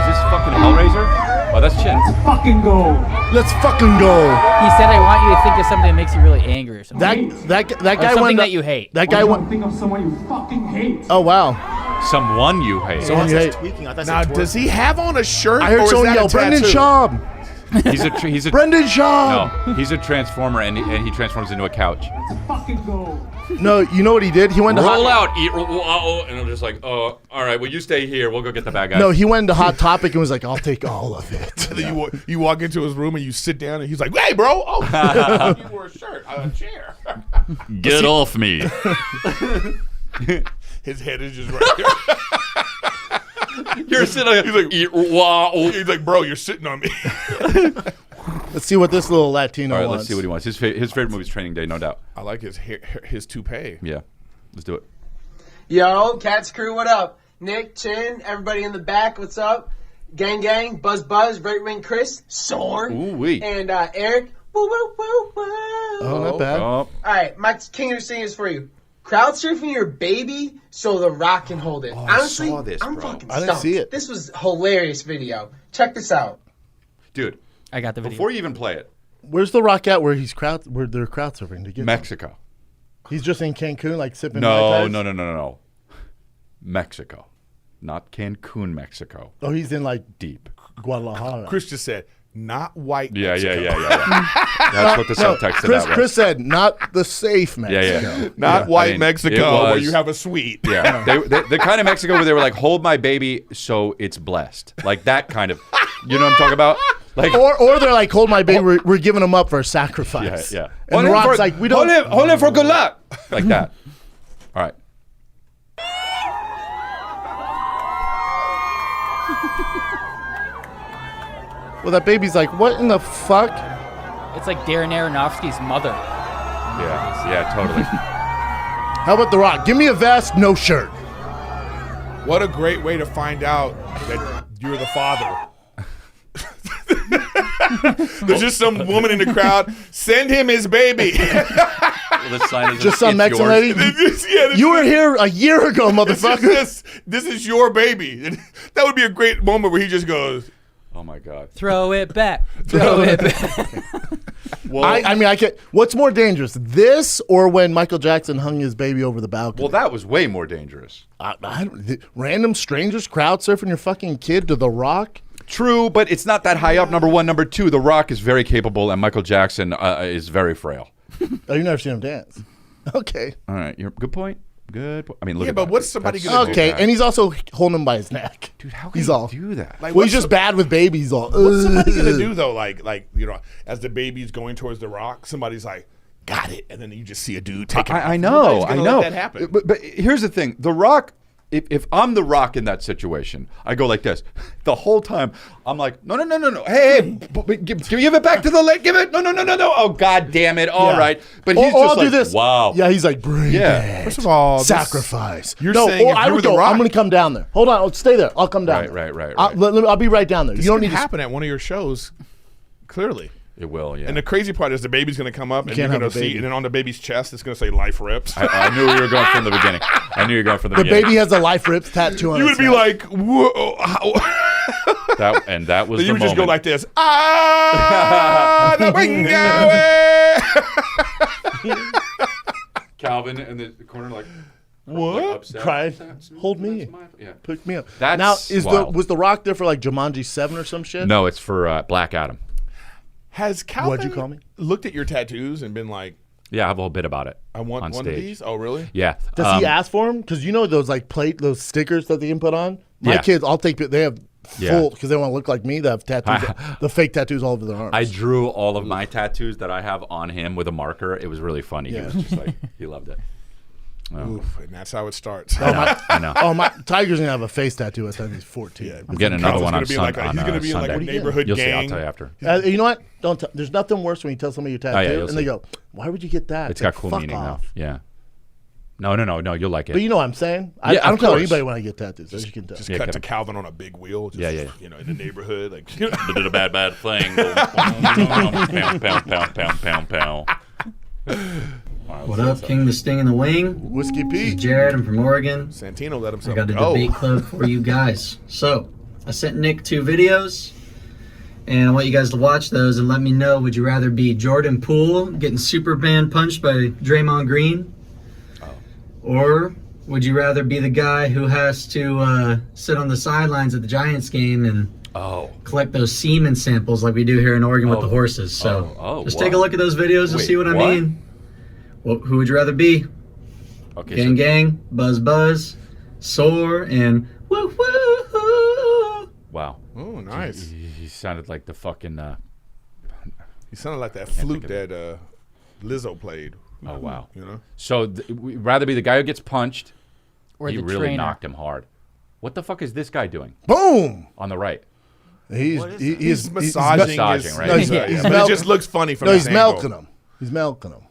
Is this fucking Hellraiser? Oh, that's Chin.
Let's fucking go.
Let's fucking go.
He said, "I want you to think of something that makes you really angry or something."
That guy
something
went.
that you hate.
That guy
I want
went.
you to think of someone you fucking hate.
Oh wow.
Someone you hate.
Someone you hate.
Tweaking. I thought
Now, does he have on a shirt?
I heard
or is
someone
that
yell,
a
Brendan
tattoo?
Schaub.
He's a
Brendan Schaub.
No, he's a transformer, and he transforms into a couch.
Let's fucking go.
No, you know what he did? He went to
Roll out, eat, and I'm just like, oh, all right. Well, you stay here. We'll go get the bad guy.
No, he went to Hot Topic and was like, "I'll take all of it."
And then you walk into his room and you sit down and he's like, "Hey, bro, oh, you wore a shirt, a chair."
Get off me.
His head is just right there.
You're sitting.
He's like, he's like, bro, you're sitting on me.
Let's see what this little Latino
All right,
wants.
let's see what he wants. His favorite movie is Training Day, no doubt.
I like his hair, his toupee.
Yeah, let's do it.
Yo, Cats crew, what up? Nick, Chin, everybody in the back, what's up? Gang, gang, Buzz, Buzz, Right Wing Chris, Sword,
Ooh-wee.
and Eric. Woo, woo, woo, woo.
Oh, not bad.
Oh.
All right, my king of singing is for you. Crowd surfing your baby so The Rock can hold it. Honestly,
saw this,
I'm
bro.
fucking
I
stumped.
didn't see it.
This was a hilarious video. Check this out.
Dude,
I got the video.
before you even play it,
Where's the Rock at? Where they're crowd surfing to get
Mexico.
He's just in Cancun, like sipping.
No.
Mai Tais?
No. Mexico, not Cancun, Mexico.
Oh, he's in like
Deep.
Guadalajara.
Chris just said, not white.
Yeah.
Mexico.
That's what the subtext of that was.
Chris said, not the safe Mexico.
Yeah.
Not white
I mean,
Mexico
it was-
where you have a suite.
Yeah, the kind of Mexico where they were like, hold my baby so it's blessed. Like that kind of, you know what I'm talking about? Like,
Or they're like, hold my baby, we're giving him up for a sacrifice.
yeah.
And The Rock's like, we don't.
Hold him for good luck. Like that. All right.
Well, that baby's like, what in the fuck?
It's like Darren Aronofsky's mother.
Yeah, totally.
How about The Rock? Give me a vest, no shirt.
What a great way to find out that you're the father. There's just some woman in the crowd. Send him his baby.
Well, the sign is
Just some
it's
Mexican
yours.
lady. You were here a year ago, motherfucker.
This is your baby. That would be a great moment where he just goes,
Oh my God.
Throw it back. Throw it back.
Well,
I mean, I can't. What's more dangerous, this or when Michael Jackson hung his baby over the balcony?
well, that was way more dangerous.
Random strangers crowd surfing your fucking kid to The Rock?
True, but it's not that high up. Number one. Number two, The Rock is very capable, and Michael Jackson is very frail.
Oh, you've never seen him dance? Okay.
All right, good point. I mean, look
yeah,
at
but
that.
what's somebody
That's
gonna
so
Okay,
bad.
and he's also holding him by his neck.
Dude, how can
he's
he
all
do that?
Like,
well, he's just bad with babies. All.
What's somebody gonna do though? Like you know, as the baby's going towards the Rock, somebody's like, "Got it," and then you just see a dude take it.
I know.
Let that happen.
But here's the thing: The Rock. If I'm The Rock in that situation, I go like this. The whole time, I'm like, no. Hey, give it back to the leg. Give it. No. Oh, God damn it. All right. But he's
Or
just
I'll
like,
do this.
wow.
Yeah, he's like, bring it.
First of all,
Sacrifice.
You're
no,
saying
or
if
I
you were
would
The
go,
Rock-
I'm going to come down there. Hold on. Stay there. I'll come down
Right.
there. I'll be right down there.
This
You don't
could
need to
happen at one of your shows. Clearly.
It will, yeah.
And the crazy part is the baby's going to come up and you're
can't have
going to
a
see,
baby.
and then on the baby's chest, it's going to say "Life Rips."
I knew we were going from the beginning.
The baby has a Life Rips tattoo on
You
his
would be
neck.
like, "Whoa!"
That was
Then
the
you would just go
moment.
like this. The window.
Calvin in the corner, like,
What?
upset.
Cried. Hold me.
Yeah.
Pick me up.
That's
now,
wild.
was The Rock there for like Jumanji 7 or some shit?
No, it's for Black Adam.
Has Calvin
What'd you call me?
looked at your tattoos and been like,
Yeah, I have a whole bit about it.
I want
on
one
stage.
of these. Oh, really?
Yeah.
Does he ask for them? Because you know those like those stickers that they can put on. My kids, I'll take. They have full because they want to look like me. They have tattoos, the fake tattoos all over their arms.
I drew all of my tattoos that I have on him with a marker. It was really funny. He was just like, he loved it.
Oof, and that's how it starts.
I know.
Oh, my Tiger's gonna have a face tattoo by the time he's 14.
Yeah.
I'm getting another one on Sunday.
He's gonna be in like a neighborhood
You'll
gang.
see. I'll tell you after.
You know what? Don't. There's nothing worse when you tell somebody your tattoo and
see.
they go, "Why would you get that?"
It's got cool
fuck
meaning
off.
now. Yeah. No. You'll like it.
But you know what I'm saying? I don't tell anybody when I get tattoos. As you can tell.
Just cut to Calvin on a big wheel. Just, you know, in the neighborhood, like
did a bad thing. Pound.
What up, King the Sting in the Wing?
Whiskey Pete.
This is Jared. I'm from Oregon.
Santino let himself
I got a
go.
debate club for you guys. So, I sent Nick 2 videos, and I want you guys to watch those and let me know, would you rather be Jordan Poole getting Superman punched by Draymond Greene? Or would you rather be the guy who has to sit on the sidelines at the Giants game and collect those semen samples like we do here in Oregon with the horses? So just take a look at those videos and see what I mean. Well, who would you rather be?
Okay,
gang, buzz, soar, and woo woo.
Wow.
Oh, nice.
He sounded like the fucking.
He sounded like that flute that Lizzo played.
Oh wow.
You know.
So we'd rather be the guy who gets punched.
Or
he
the
really
trainer.
knocked him hard. What the fuck is this guy doing?
Boom.
On the right.
He's
massaging,
right?
No,
but it just looks funny from
he's
this angle.
milking him. He's milking him.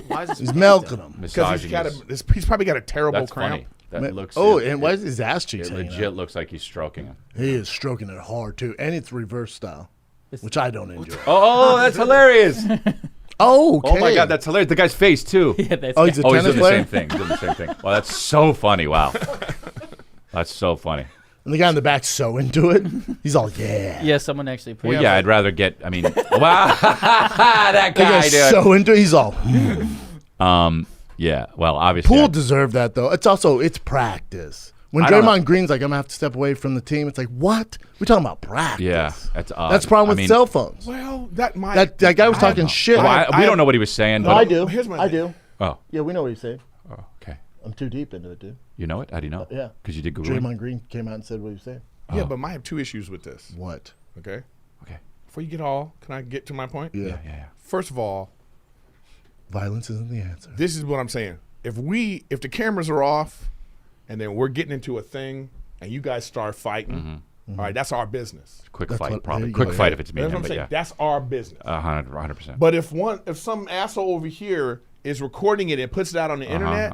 Why is this
He's milking him.
Because he's probably got a terrible
That's
cramp.
funny. That looks.
And why is his ass cheeks
It
hanging
legit
out?
looks like he's stroking him.
He is stroking it hard too, and it's reverse style, which I don't enjoy.
Oh, that's hilarious.
Oh, okay.
Oh my god, that's hilarious. The guy's face too.
Yeah, that's
he's a
he's
tennis
doing the
player.
same thing. He's doing the same thing. Wow, that's so funny. Wow, that's so funny.
And the guy in the back's so into it. He's all, yeah.
Yeah, someone actually put
Well, yeah, I'd rather get. I mean, wow, that
The
guy,
guy's
dude.
so into it. He's all.
Yeah. Well, obviously,
Poole deserved that though. It's practice. When
I don't
Draymond Green's like, I'm gonna have to step away from the team. It's like, what? We're talking about practice.
Yeah, that's odd.
That's the problem with cell phones.
Well, that
That guy was talking shit.
Well, we don't know what he was saying.
No,
But
I do.
Here's my
I
thing.
do.
Oh,
Yeah, we know what he's saying.
okay.
I'm too deep into it, dude.
You know it? How do you know?
Yeah.
Because you did Google.
Draymond Green came out and said what he was saying.
Yeah, but I have 2 issues with this.
What?
Okay.
Okay.
Before you can I get to my point?
Yeah.
First of all,
Violence isn't the answer.
this is what I'm saying. If the cameras are off, and then we're getting into a thing, and you guys start fighting, all right, that's our business.
Quick
That's
fight,
what-
probably.
there you
Quick
go,
fight
yeah.
if it's me
That's
and
what
him.
I'm
But
saying.
yeah,
That's our business.
100%.
But if some asshole over here is recording it and puts it out on the internet,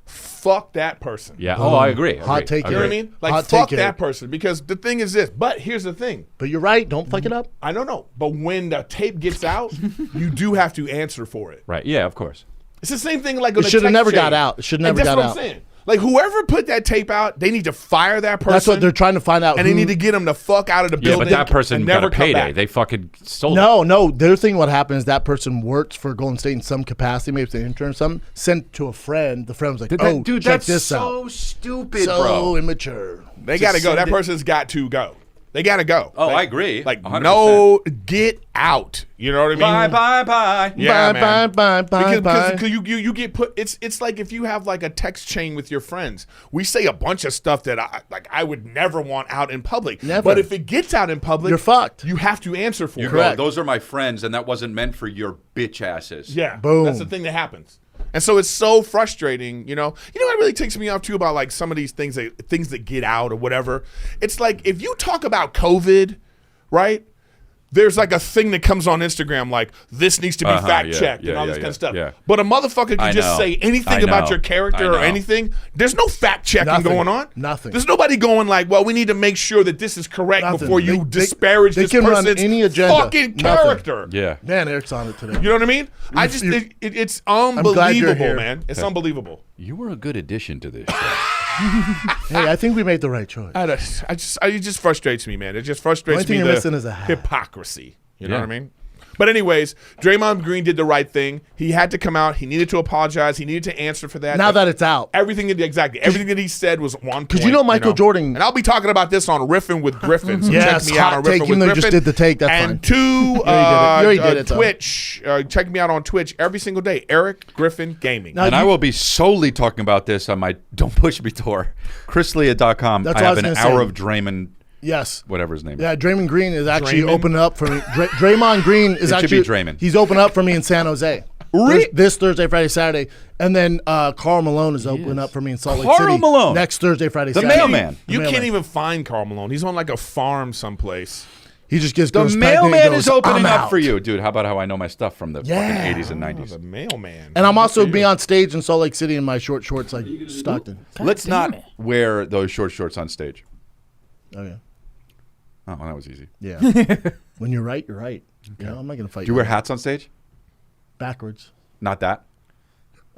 fuck that person.
Yeah. Oh, I agree.
Hot take.
You know what I mean? Like,
Hot
fuck
take
that
it.
person. Because the thing is this. But here's the thing.
But you're right. Don't fuck it up.
I don't know. But when the tape gets out, you do have to answer for it.
Right. Yeah. Of course.
It's the same thing like
It should have never got out. It should never
that's
got
what
out.
I'm saying. Like, whoever put that tape out, they need to fire that person.
That's what they're trying to find out.
And they need to get him the fuck out of the
Yeah,
building.
but that person
and
got
never
a
come
payday.
back.
They fucking sold it.
No. The other thing, what happened is that person worked for Golden State in some capacity, maybe it's an intern or something, sent to a friend. The friend was like,
Dude,
check
that's
this
so
out.
stupid,
So
bro.
immature.
They got to go. That person's got to go. They got to go.
Oh,
Like-
I agree.
Like,
100%.
no, get out. You know what I mean?
Bye.
Yeah, man.
Bye.
Because you get put. It's like if you have like a text chain with your friends. We say a bunch of stuff that I would never want out in public.
Never.
But if it gets out in public,
You're fucked.
You have to answer for
You
it.
go, those are my friends, and that wasn't meant for your bitch asses.
Yeah,
Boom.
That's the thing that happens, and so it's so frustrating. You know what really takes me off too about like some of these things that get out or whatever. It's like if you talk about COVID, right? There's like a thing that comes on Instagram like this needs to be fact checked and all this kind of stuff.
yeah.
But a motherfucker can just say anything about your character or anything. There's no fact checking going on.
Nothing.
There's nobody going like, well, we need to make sure that this is correct
Nothing.
before you
They
disparage
can
this
run
person's
any agenda.
fucking
Nothing.
character.
Yeah.
Man, Eric's on it today.
You know what I mean? It's
glad you're
unbelievable,
here.
man. It's unbelievable.
You were a good addition to this show.
Hey, I think we made the right choice.
It just frustrates me, man. It just frustrates
The only thing
me.
you're
The
missing is a hat.
hypocrisy. You know
Yeah.
what I mean? But anyways, Draymond Greene did the right thing. He had to come out. He needed to apologize. He needed to answer for that.
Now that it's out.
Everything that he said was on point.
Because Michael Jordan.
And I'll be talking about this on Riffin' with Griffin. So
yes,
check me out on Riffin' with Griffin.
Just did the take. That's
and
fine.
Twitch. Check me out on Twitch every single day. Erik Griffin Gaming.
Now, and I will be solely talking about this on my Don't Push Me tour. ChrisLeah.com. I have an hour of Draymond.
Yes.
Whatever his name is.
Yeah, Draymond Green is actually opening up for me. Draymond Green is actually.
Draymond.
He's opening up for me in San Jose. This Thursday, Friday, Saturday. And then Karl Malone is opening up for me in Salt Lake City.
Karl Malone.
Next Thursday, Friday,
the
Saturday.
Mailman.
You can't even find Karl Malone. He's on like a farm someplace.
He just gets
the Mailman is opening up for you, dude. How about how I know my stuff from the fucking 80s and 90s?
The Mailman.
And I'm also be on stage in Salt Lake City in my short shorts like Stockton.
Let's not wear those short shorts on stage.
Okay.
Oh, well, that was easy.
Yeah. When you're right, you're right. Okay. You know, I'm not going to fight you.
Do you wear hats on stage?
Backwards.
Not that?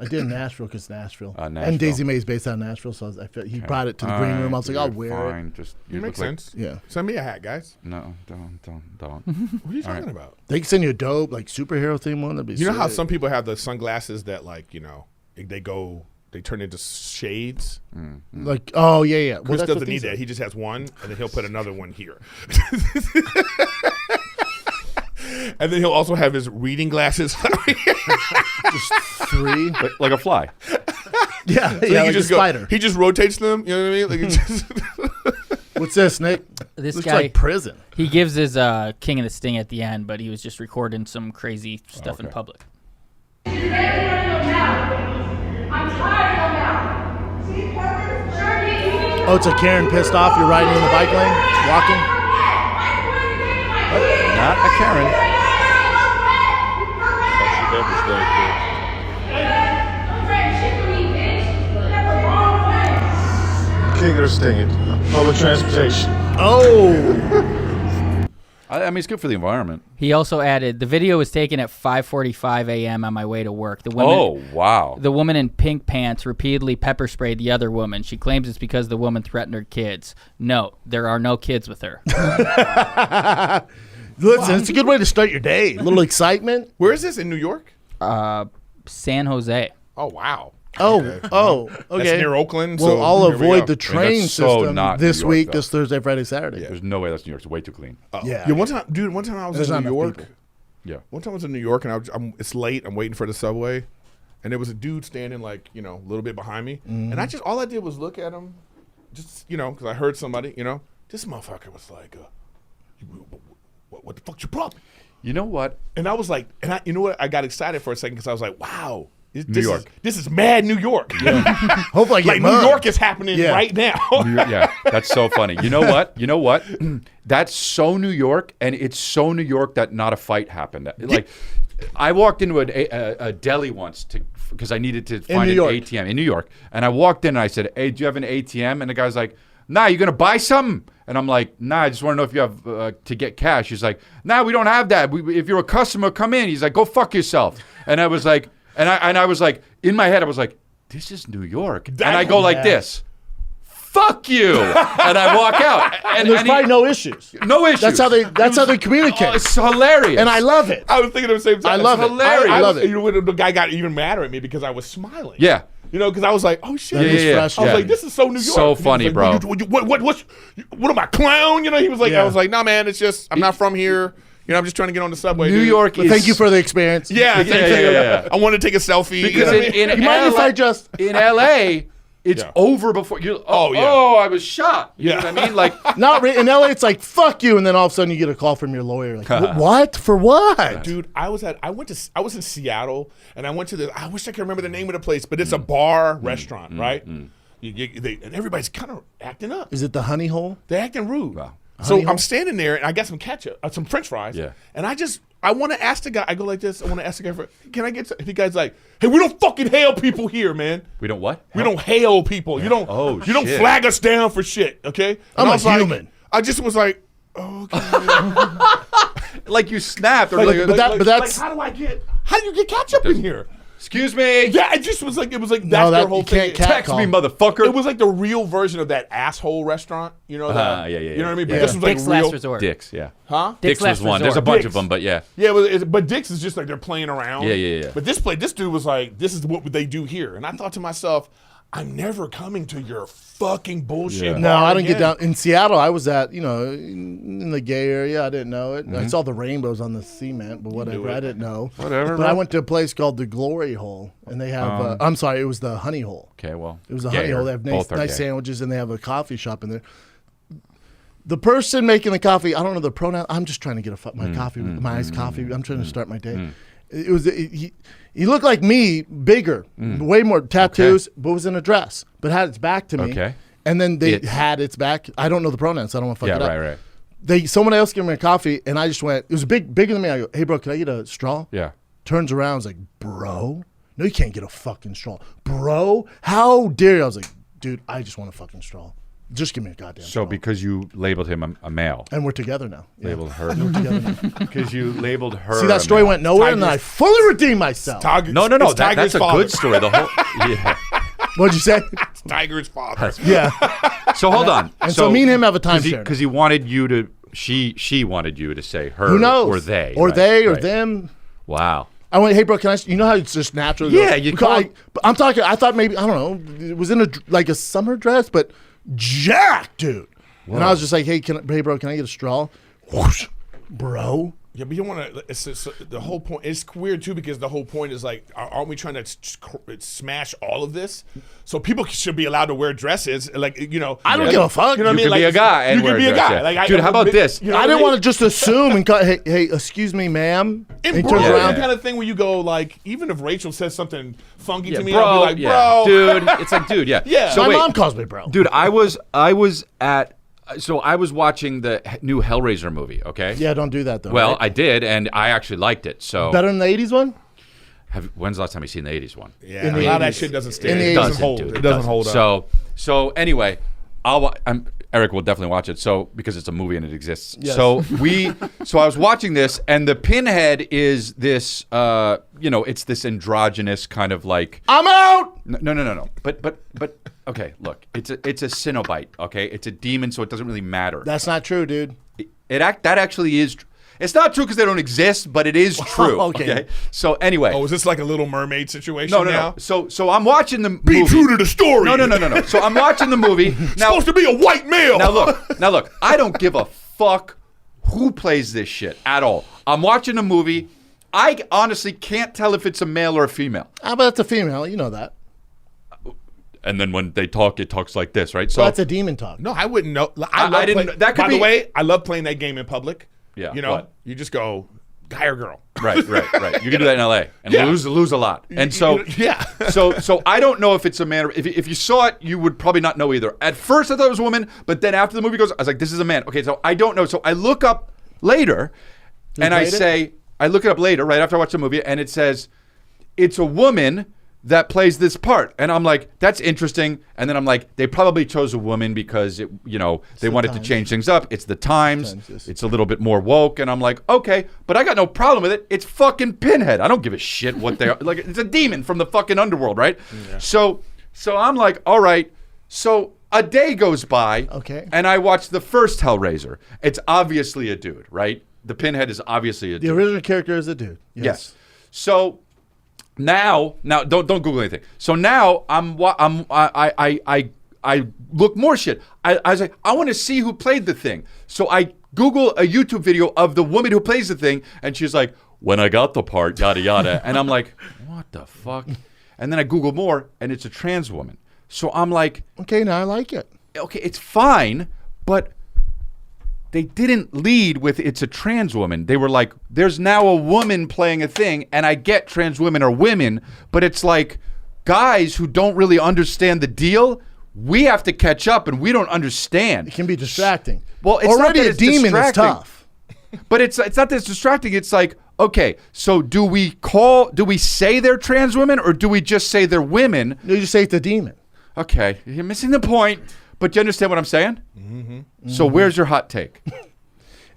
I did in Nashville because Nashville.
Nashville.
And Daisy May's based out of Nashville, so I felt he brought it to the green room. I was like, I'll wear it.
Just,
it makes sense.
Yeah.
Send me a hat, guys.
No, don't.
What are you talking about?
They can send you a dope, like, superhero theme one. That'd be
You know how some people have the sunglasses that, like, you know, they turn into shades?
Mm-hmm.
Like, oh, yeah.
Chris doesn't need that. He just has one, and then he'll put another one here. And then he'll also have his reading glasses.
Just three.
Like a fly.
Yeah,
so
like a spider.
He just rotates them. You know what I mean? Like
What's this, Nick?
This
looks
guy,
like prison.
He gives his King of the Sting at the end, but he was just recording some crazy stuff in public.
I'm tired of now.
Oh, it's a Karen pissed off. You're riding in the bike lane, walking.
Not a Karen.
King of the Sting, public transportation.
Oh.
I mean, it's good for the environment.
He also added, the video was taken at 5:45 a.m. on my way to work. The woman,
oh, wow.
The woman in pink pants repeatedly pepper sprayed the other woman. She claims it's because the woman threatened her kids. No, there are no kids with her.
Listen, it's a good way to start your day. A little excitement.
Where is this? In New York?
San Jose.
Oh, wow.
Okay.
That's near Oakland.
Well,
so
I'll avoid the train
I mean,
system this
York,
week,
though.
this Thursday, Friday, Saturday.
Yeah. There's no way that's New York. It's way too clean.
Yeah.
One time I was in New York.
Yeah.
One time I was in New York, and it's late. I'm waiting for the subway, and there was a dude standing like, you know, a little bit behind me, and all I did was look at him, just, you know, because I heard somebody, you know, this motherfucker was like, what the fuck's your problem?
You know what?
And I was like, you know what? I got excited for a second because I was like, wow.
New York.
This is mad New York.
Yeah. Hopefully,
like New York is happening right now.
Yeah, that's so funny. You know what? That's so New York, and it's so New York that not a fight happened. Like, I walked into a deli once because I needed to find an ATM in New York, and I walked in and I said, "Hey, do you have an ATM?" And the guy's like, "Nah, you gonna buy something?" And I'm like, "Nah, I just want to know if you have to get cash." He's like, "Nah, we don't have that. If you're a customer, come in." He's like, "Go fuck yourself." And I was like. And I was like, in my head, I was like, this is New York. And I go like this, fuck you. And I walk out.
And there's probably no issues.
No issues.
That's how they communicate.
Oh, it's hilarious.
And I love it.
I was thinking of the same time.
I love it.
Hilarious.
I love it.
You know, the guy got even madder at me because I was smiling.
Yeah.
You know, because I was like, oh, shit.
Yeah.
I was like, this is so New York.
So funny,
like,
bro.
What am I, clown? You know, he was like, I was like, no, man, it's just, I'm not from here. You know, I'm just trying to get on the subway.
New York is...
Thank you for the experience.
Yeah.
I want to take a selfie.
Because in LA, it's over before you. Oh, I was shot. You know what I mean? Like,
not in LA, it's like fuck you, and then all of a sudden you get a call from your lawyer. Like, what for? What?
Dude, I was in Seattle, and I went to I wish I could remember the name of the place, but it's a bar restaurant, right? And everybody's kind of acting up.
Is it the Honey Hole?
They're acting rude.
Wow.
So I'm standing there, and I got some ketchup, some French fries, and I want to ask the guy. I go like this. I want to ask the guy can I get some? The guy's like, hey, we don't fucking hail people here, man.
We don't what?
We don't hail people. Yeah. You don't flag us down for shit, okay?
And I'm a human.
I just was like, okay.
Like you snapped. Or
but that's
how do you get ketchup in here?
Excuse me.
Yeah, it just was like that's their whole thing.
Text me, motherfucker.
It was like the real version of that asshole restaurant. You know,
yeah.
You know what I mean? But
Yeah.
this was like
Dick's
real.
Last Resort.
Dick's, yeah.
Huh?
Dick's was one. There's a bunch of them, but yeah.
Yeah, but Dick's is just like they're playing around.
Yeah.
But this dude was like, this is what they do here. And I thought to myself, I'm never coming to your fucking bullshit.
Yeah.
bar
No, I didn't
again.
get down. In Seattle, I was at, in the gay area. I didn't know it. I saw the rainbows on the cement, but whatever. I didn't know.
Whatever,
But
bro.
I went to a place called the Glory Hole, and they have, I'm sorry, it was the Honey Hole.
Okay, well.
It was a
gayer.
Honey Hole. They have
Both are
nice
gay.
sandwiches, and they have a coffee shop in there. The person making the coffee, I don't know the pronoun. I'm just trying to get my coffee, my iced coffee. I'm trying to start my day. It was he looked like me, bigger, way more tattoos, but was in a dress, but had its back to me.
Okay.
And then they had its back. I don't know the pronouns. So I don't want to fuck it up.
Right.
Someone else gave me a coffee, and I just went. It was bigger than me. I go, hey bro, can I get a straw?
Yeah.
Turns around, is like, bro, no, you can't get a fucking straw, bro. How dare you? I was like, dude, I just want a fucking straw. Just give me a goddamn straw.
So because you labeled him a male.
And we're together now. Yeah.
Labeled her.
We're together now.
Because you labeled her.
See, that story went nowhere, and then I fully redeemed myself.
No. That's a good story. The whole. Yeah.
What'd you say?
It's Tiger's father.
Yeah.
So hold on.
And so me and him have a timeshare.
Because he wanted you to. She wanted you to say her.
Who knows?
Or they.
Or
right,
they or
right.
them.
Wow.
I went, hey bro, can I? You know how it's just natural.
Yeah, you call.
I'm talking. I thought maybe I don't know. It was in a summer dress, but jacked, dude.
Whoa.
And I was just like, hey bro, can I get a straw? Whoosh, bro.
Yeah, but you don't want to. It's the whole point. It's weird too because the whole point is like, aren't we trying to smash all of this? So people should be allowed to wear dresses. Like
I don't give a fuck.
You know what I mean?
You could be a guy and
you
wear
could be a
dress,
guy.
yeah.
Like,
dude, how about this?
I didn't want to just assume and cut. Hey, excuse me, ma'am.
And
he
bro,
turns around.
the kind of thing where you go like, even if Rachel says something funky to me,
bro,
I'll be like, bro,
dude. It's like, dude, yeah.
Yeah.
So
So
my
wait,
mom calls me bro.
dude. I was at. So I was watching the new Hellraiser movie. Okay.
Yeah, don't do that though.
Well,
right?
I did, and I actually liked it. So
Better than the '80s one.
When's the last time you seen the '80s one?
Yeah,
In
a
the
lot of that
80s.
shit doesn't
In
stand.
the
It
80s.
doesn't hold.
dude,
It doesn't hold up.
So anyway, Eric will definitely watch it. So because it's a movie and it exists.
Yes.
So I was watching this, and the Pinhead is this. It's this androgynous kind of like.
I'm out.
No. But okay, look, it's a Cenobite. Okay, it's a demon, so it doesn't really matter.
That's not true, dude.
That actually is. It's not true because they don't exist, but it is true. Okay. So anyway.
Oh, is this like a Little Mermaid situation
No.
now?
So I'm watching the movie.
Be true to the story.
No. So I'm watching the movie. Now,
supposed to be a white male.
Now look. I don't give a fuck who plays this shit at all. I'm watching a movie. I honestly can't tell if it's a male or a female.
How about it's a female? You know that.
And then when they talk, it talks like this, right? So
Well, that's a demon talk.
No, I wouldn't know.
I didn't. That could
by
be.
the way, I love playing that game in public.
Yeah,
You know,
what?
you just go guy or girl.
Right. You can do that in LA and
Yeah.
lose a lot. And so
yeah.
so I don't know if it's a man or if you saw it, you would probably not know either. At first I thought it was a woman, but then after the movie goes, I was like, this is a man. Okay, so I don't know. So I look up later and I say, I look it up later, right after I watch the movie, and it says it's a woman that plays this part. And I'm like, that's interesting. And then I'm like, they probably chose a woman because they wanted to change things up. It's the times. It's a little bit more woke. And I'm like, okay, but I got no problem with it. It's fucking Pinhead. I don't give a shit what they are. Like, it's a demon from the fucking underworld, right? Yeah. So I'm like, all right. So a day goes by.
Okay.
And I watch the first Hellraiser. It's obviously a dude, right? The Pinhead is obviously a dude.
The original character is a dude.
Yes. So now don't Google anything. So now I look more shit. I was like, I want to see who played the thing. So I Google a YouTube video of the woman who plays the thing, and she's like, when I got the part, yada yada. And I'm like, what the fuck? And then I Google more, and it's a trans woman. So I'm like,
okay, now I like it.
Okay, it's fine, but they didn't lead with it's a trans woman. They were like, there's now a woman playing a thing, and I get trans women are women, but it's like guys who don't really understand the deal, we have to catch up, and we don't understand.
It can be distracting.
Well, it's
already
not that
a
it's
demon is
distracting,
tough.
But it's not that it's distracting. It's like, okay, so do we say they're trans women, or do we just say they're women?
No, you just say it's a demon.
Okay, you're missing the point. But do you understand what I'm saying? Mm-hmm. So where's your hot take?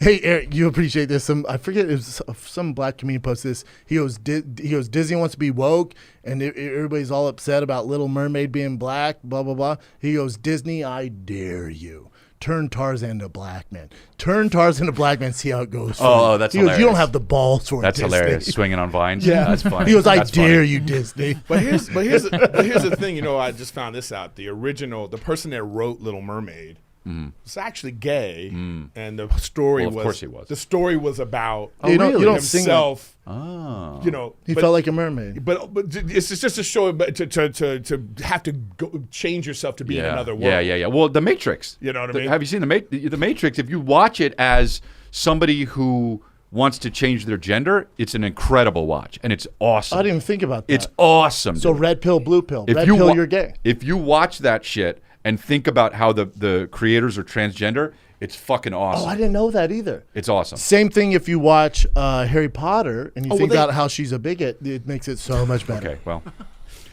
Hey, Eric, you appreciate this? I forget, it was some black comedian posted this. He goes, Disney wants to be woke, and everybody's all upset about Little Mermaid being black, blah, blah, blah. He goes, Disney, I dare you. Turn Tarzan to black man. Turn Tarzan to black man. See how it goes.
Oh, that's hilarious.
You don't have the balls for it.
That's
Disney.
Hilarious. Swinging on vines.
Yeah,
that's funny.
He goes, I dare you, Disney.
But here's the thing. You know, I just found this out. The person that wrote Little Mermaid was actually gay, and the story
of course he was.
The story was about
you don't
himself.
You know, he felt like a mermaid.
But it's just to show to have to go change yourself to be in another world.
Yeah. Well, The Matrix.
You know what I mean?
Have you seen The Matrix? If you watch it as somebody who wants to change their gender, it's an incredible watch, and it's awesome.
I didn't even think about that.
It's awesome.
So
dude.
red pill, blue pill. Red pill, you're gay.
If you watch that shit and think about how the creators are transgender, it's fucking awesome.
Oh, I didn't know that either.
It's awesome.
Same thing if you watch Harry Potter and you think about how she's a bigot, it makes it so much better.
Okay, well.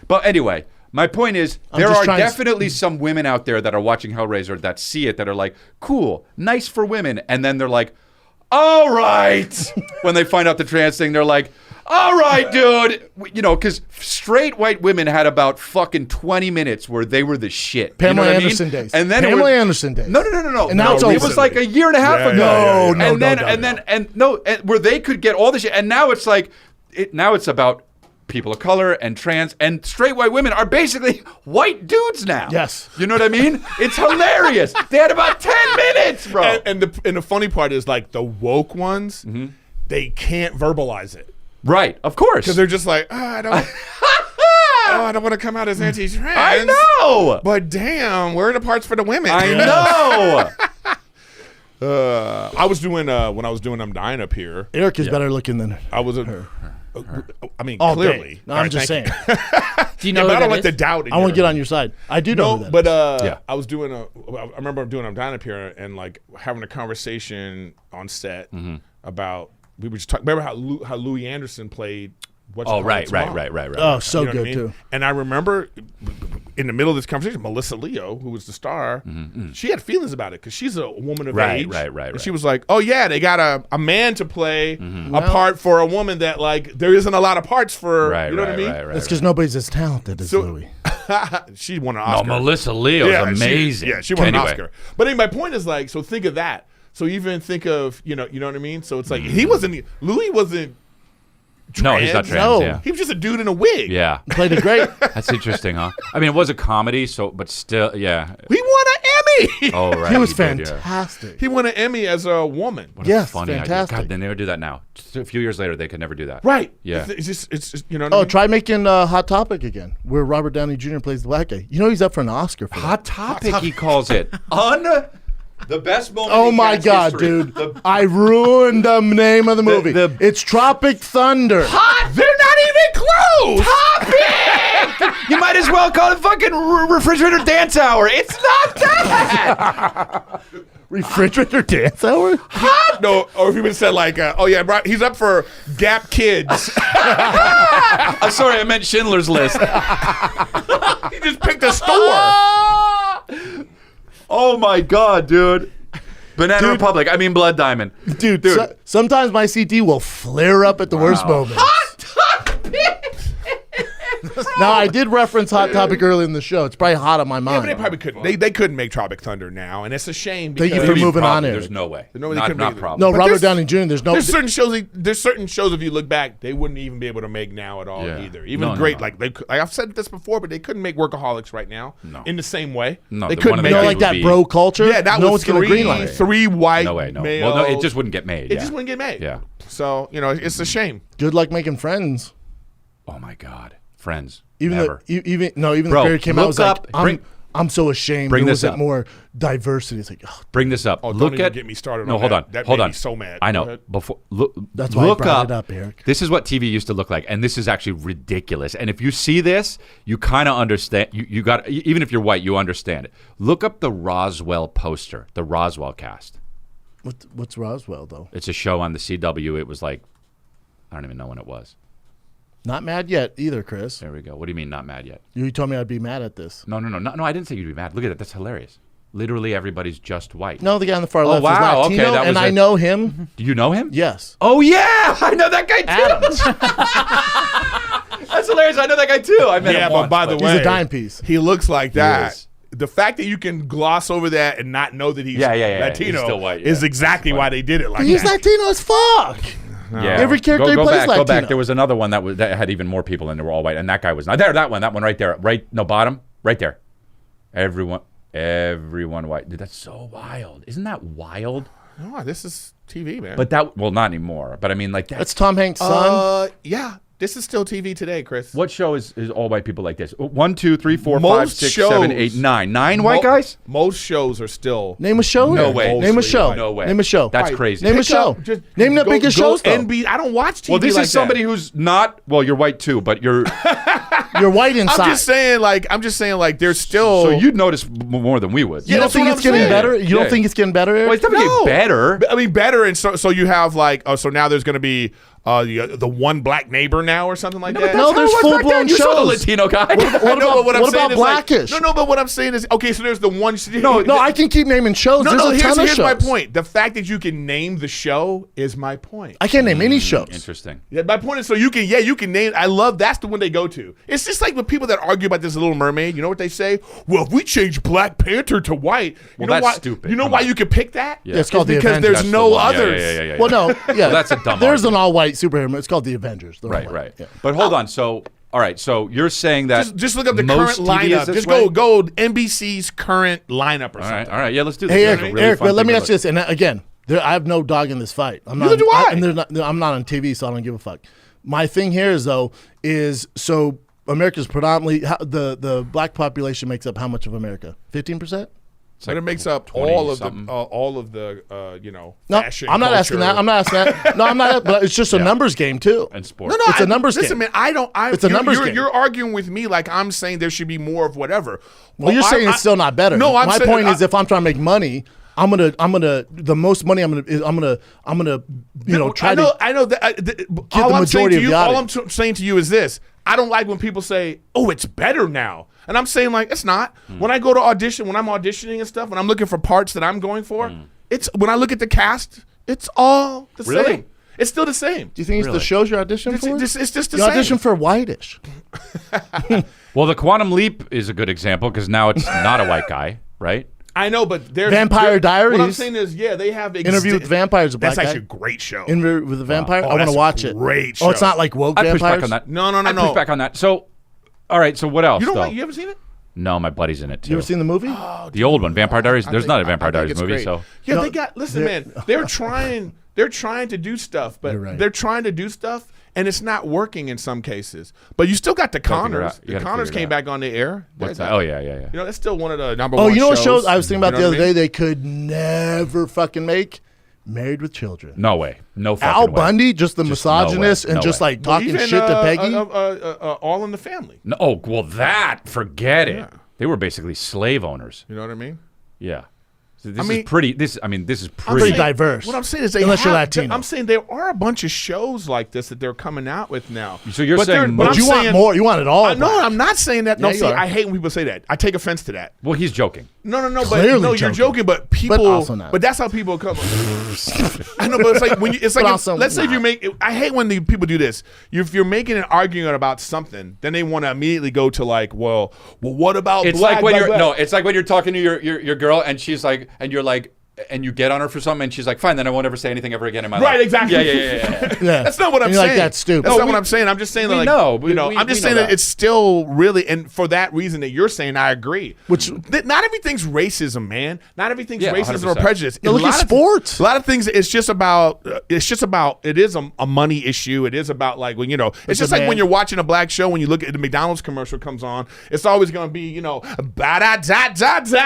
But anyway, my point is there are definitely some women out there that are watching Hellraiser that see it, that are like, cool, nice for women. And then they're like, all right. When they find out the trans thing, they're like, all right, dude. You know, because straight white women had about fucking 20 minutes where they were the shit.
Pamela
you know
Anderson days.
And then
Pamela Anderson days.
No.
And now it's over.
It was like a year and a half ago.
No.
And where they could get all this shit. And now it's like, now it's about people of color and trans, and straight white women are basically white dudes now.
Yes.
You know what I mean? It's hilarious. They had about 10 minutes, bro.
And the funny part is, like, the woke ones, they can't verbalize it.
Right, of course.
Because they're just like, I don't want to come out as anti-trans.
I know.
But damn, where are the parts for the women?
I
know. I was doing when I was doing I'm Dying Up Here.
Eric is better looking than
I was
her.
I mean,
all
clearly.
Day. No, I'm just saying.
Do you know?
But I don't
that
like to doubt it.
I want to get on your side. I do know that.
But I was doing I remember doing I'm Dying Up Here and like having a conversation on set about. We were just talking. Remember how Louis Anderson played?
Right.
Oh, so good too.
And I remember in the middle of this conversation, Melissa Leo, who was the star, she had feelings about it because she's a woman of age.
Right.
And she was like, "Oh yeah, they got a man to play a part for a woman that like there isn't a lot of parts for." You know what I mean?
That's because nobody's as talented as Louis.
She won an Oscar.
No, Melissa Leo is amazing.
She won an Oscar. But anyway, my point is like, so think of that. So even think of, you know what I mean? So it's like, Louis wasn't trans.
No, he's not trans,
No, he was just a dude in a wig.
Yeah.
Played it great.
That's interesting, huh? I mean, it was a comedy, but still, yeah.
He won an Emmy.
Oh, right.
He was fantastic.
He won an Emmy as a woman.
What a funny
fantastic.
idea. God, they never do that now. Just a few years later, they could never do that.
Right.
Yeah.
It's just you know what I mean?
Try making Hot Topic again, where Robert Downey Jr. plays the black guy. You know he's up for an Oscar for
Hot Topic, he calls it. The best moment.
Oh my God, dude! I ruined the name of the movie. It's Tropic Thunder.
Hot. They're not even close.
Topic. You might as well call it fucking Refrigerator Dance Hour. It's not that.
Refrigerator Dance Hour?
Hot. No, or if you would have said like, he's up for Gap Kids.
I'm sorry, I meant Schindler's List.
He just picked a store.
Oh my God, dude. Banana Republic. I mean Blood Diamond.
Dude. Sometimes my CD will flare up at the worst moments.
Hot Topic.
Now, I did reference Hot Topic early in the show. It's probably hot on my mind.
Yeah, but they probably couldn't. They couldn't make Tropic Thunder now, and it's a shame.
Thank you for moving on it.
There's no way.
Not
problem.
No, Robert Downey Jr. There's certain
shows. If you look back, they wouldn't even be able to make now at all either. Even like I've said this before, but they couldn't make Workaholics right now.
No.
In the same way.
No,
they couldn't make
like that bro culture.
Yeah, that
no
was
one's gonna greenlight it.
Three white.
No way. No.
Males.
Well, no, it just wouldn't get made.
It just wouldn't get made.
Yeah.
So it's a shame.
Good luck making Friends.
Oh my God, Friends.
Even
Never.
The Barry came out. I was like, I'm so ashamed.
Bring
there
this
wasn't
up.
more diversity. It's like,
bring this up.
Oh,
look
don't even get me started.
No,
on
hold
that.
on.
That
hold
made
on.
me so mad.
I know.
That's why I brought it up, Eric.
This is what TV used to look like, and this is actually ridiculous. And if you see this, you kind of understand. You got, even if you're white, you understand it. Look up the Roswell poster, the Roswell cast.
What's Roswell though?
It's a show on the CW. It was like, I don't even know when it was.
Not mad yet either, Chris.
There we go. What do you mean not mad yet?
You told me I'd be mad at this.
No. I didn't say you'd be mad. Look at it. That's hilarious. Literally everybody's just white.
No, the guy on the far left is
wow.
Latino,
Okay, that
and
was
I know him.
Do you know him?
Yes.
Oh yeah, I know that guy too.
Adams.
That's hilarious. I know that guy too. I met him
but
once,
by the way,
he's a dime piece.
He looks like that.
is.
The fact that you can gloss over that and not know that he's Latino
He's still white,
is exactly why they did it like
He's
that.
Latino as fuck.
Yeah.
Every character he
go
plays
back,
Latino.
Go back. There was another one that had even more people and they were all white, and that guy was not there. That one right there, bottom, right there. Everyone white. Dude, that's so wild. Isn't that wild?
No, this is TV, man.
But not anymore. But I mean, like
that's Tom Hanks' son.
Yeah. This is still TV today, Chris.
What show is all white people like this? 1, 2, 3, 4,
Most
5, 6,
shows-
7, 8, 9. 9 white guys?
Most shows are still.
Name a show.
No
here.
way.
Name a show.
No way.
Name a show.
That's crazy.
Name a show. Name the biggest shows. Though.
I don't watch TV.
Well, this
like
is somebody who's not. Well, you're white too, but you're.
You're white inside.
I'm just saying, like, there's still.
So you'd notice more than we would.
You don't think it's getting better? You don't think it's getting better?
Well, it's definitely getting better.
I mean, better, and so you have like, so now there's going to be the one black neighbor now or something like that.
No, there's full blown shows.
You saw the Latino guy.
What about Blackish?
No, but what I'm saying is, okay, so there's the one.
No, I can keep naming shows. There's a ton of
here's
shows.
my point. The fact that you can name the show is my point.
I can't name any shows.
Interesting.
Yeah, my point is, so you can name. I love that's the one they go to. It's just like with people that argue about this Little Mermaid. You know what they say? Well, if we change Black Panther to white, you know
that's
why?
stupid.
You know
Come
why
on.
you could pick that?
Yeah.
It's called the
because
Avengers.
there's no others.
Yeah.
Well, no, yeah,
Well, that's a dumb
There's an
argument.
all-white superhero. It's called the Avengers. They're all
Right,
white.
right.
Yeah.
But hold on. So, all right. So you're saying that
Just look up the
most
current
TV is
lineup.
this
Just
way?
go NBC's current lineup or something.
All right. Yeah, let's do this.
Hey,
That's a
Eric,
really fun
but let
thing
me
to
ask you
look.
this. And again, I have no dog in this fight.
Neither do I.
I'm not on TV, so I don't give a fuck. My thing here is so America's predominantly the black population makes up how much of America? 15%.
But it makes up all of the
No,
fashion.
I'm not
culture.
asking that. I'm not asking that. No, I'm not. But it's just a numbers game too.
And sports.
No,
It's a numbers
listen,
game.
man,
It's a numbers game.
You're arguing with me like I'm saying there should be more of whatever.
Well, you're saying it's still not better.
No,
my
saying,
point is if I'm trying to make money, I'm gonna the most money I'm gonna try to.
I know that.
Get the majority of the
all I'm
audience.
saying to you is this: I don't like when people say, "Oh, it's better now," and I'm saying like it's not. When I go to audition, when I'm auditioning and stuff, when I'm looking for parts that I'm going for, it's when I look at the cast, it's all the same. It's still the same.
Do you think it's the shows you're auditioning for?
It's just the
you
same.
audition for Whitish.
Well, the Quantum Leap is a good example because now it's not a white guy, right?
I know, but there's
Vampire Diaries.
What I'm saying is, yeah, they have
Interview with Vampires.
That's
black
actually
guy.
a great show.
Interview with the Vampire.
Oh,
I want
that's
to watch
a
it.
great
Oh, it's
show.
not like woke
I push
vampires.
back on that.
No.
I push back on that. So, all right. So what else?
You don't
though?
like? You haven't seen it?
No, my buddy's in it too.
You ever seen the movie?
The old one, Vampire Diaries? There's not a Vampire
I think
Diaries
it's
movie,
great.
so
Yeah,
No,
they got. Listen, man, they're trying. They're trying to do stuff, but
You're right.
they're trying to do stuff, and it's not working in some cases. But you still got the
Gotta figure it
Connors.
out. You
The
gotta
Connors
figure it
came
out.
back on the air.
what's
They're-
that? Oh yeah.
You know, that's still one of the number
Oh,
one.
you know what shows I was thinking about
You know
the
what
other
I
day?
mean?
They could never fucking make Married with Children.
No way. No fucking
Al
way.
Bundy, just the
Just no way.
misogynist and
No
just
way.
like talking
Even,
shit to Peggy.
All in the Family.
No, oh well, that forget it.
Yeah.
They were basically slave owners.
You know what I mean?
Yeah. So this
mean-
is pretty. This is
I'm
Pretty
saying-
diverse.
What I'm saying is they
Unless you're
have-
Latino.
I'm saying there are a bunch of shows like this that they're coming out with now.
So you're
But
saying
they're-
most-
but
But
I'm
you want
saying-
more. You want it all.
No,
black.
I'm not saying that. No,
Yeah, you
see,
are.
I hate when people say that. I take offense to that.
Well, he's joking.
No, but
Clearly
no, you're
joking.
joking. But people,
But also not.
but that's how people come. I know, but it's like when you, it's like
But
if-
also
let's say if
not.
you make. I hate when the people do this. If you're making an argument about something, then they want to immediately go to like, well, what about?
It's
black,
like when
black,
you're
black?
no. It's like when you're talking to your girl and she's like, and you're like, and you get on her for something and she's like, fine, then I won't ever say anything ever again in my life.
Right, exactly.
Yeah.
Yeah.
That's not what I'm
And you're
saying.
like, that's stupid.
That's
No,
not
we-
what I'm saying. I'm just saying
we
that, like,
know.
you know,
We-
I'm just
we know
saying that
that.
it's still really, and for that reason that you're saying, I agree.
Which-
Not everything's racism, man. Not everything's
Yeah,
racism or
100%.
prejudice.
No, look
A lot
at
of
sports.
A lot of things. It's just about. It is a money issue. It is about like when you know. It's just like when you're watching a black show. When you look at the McDonald's commercial comes on, it's always going to be ba da da da da.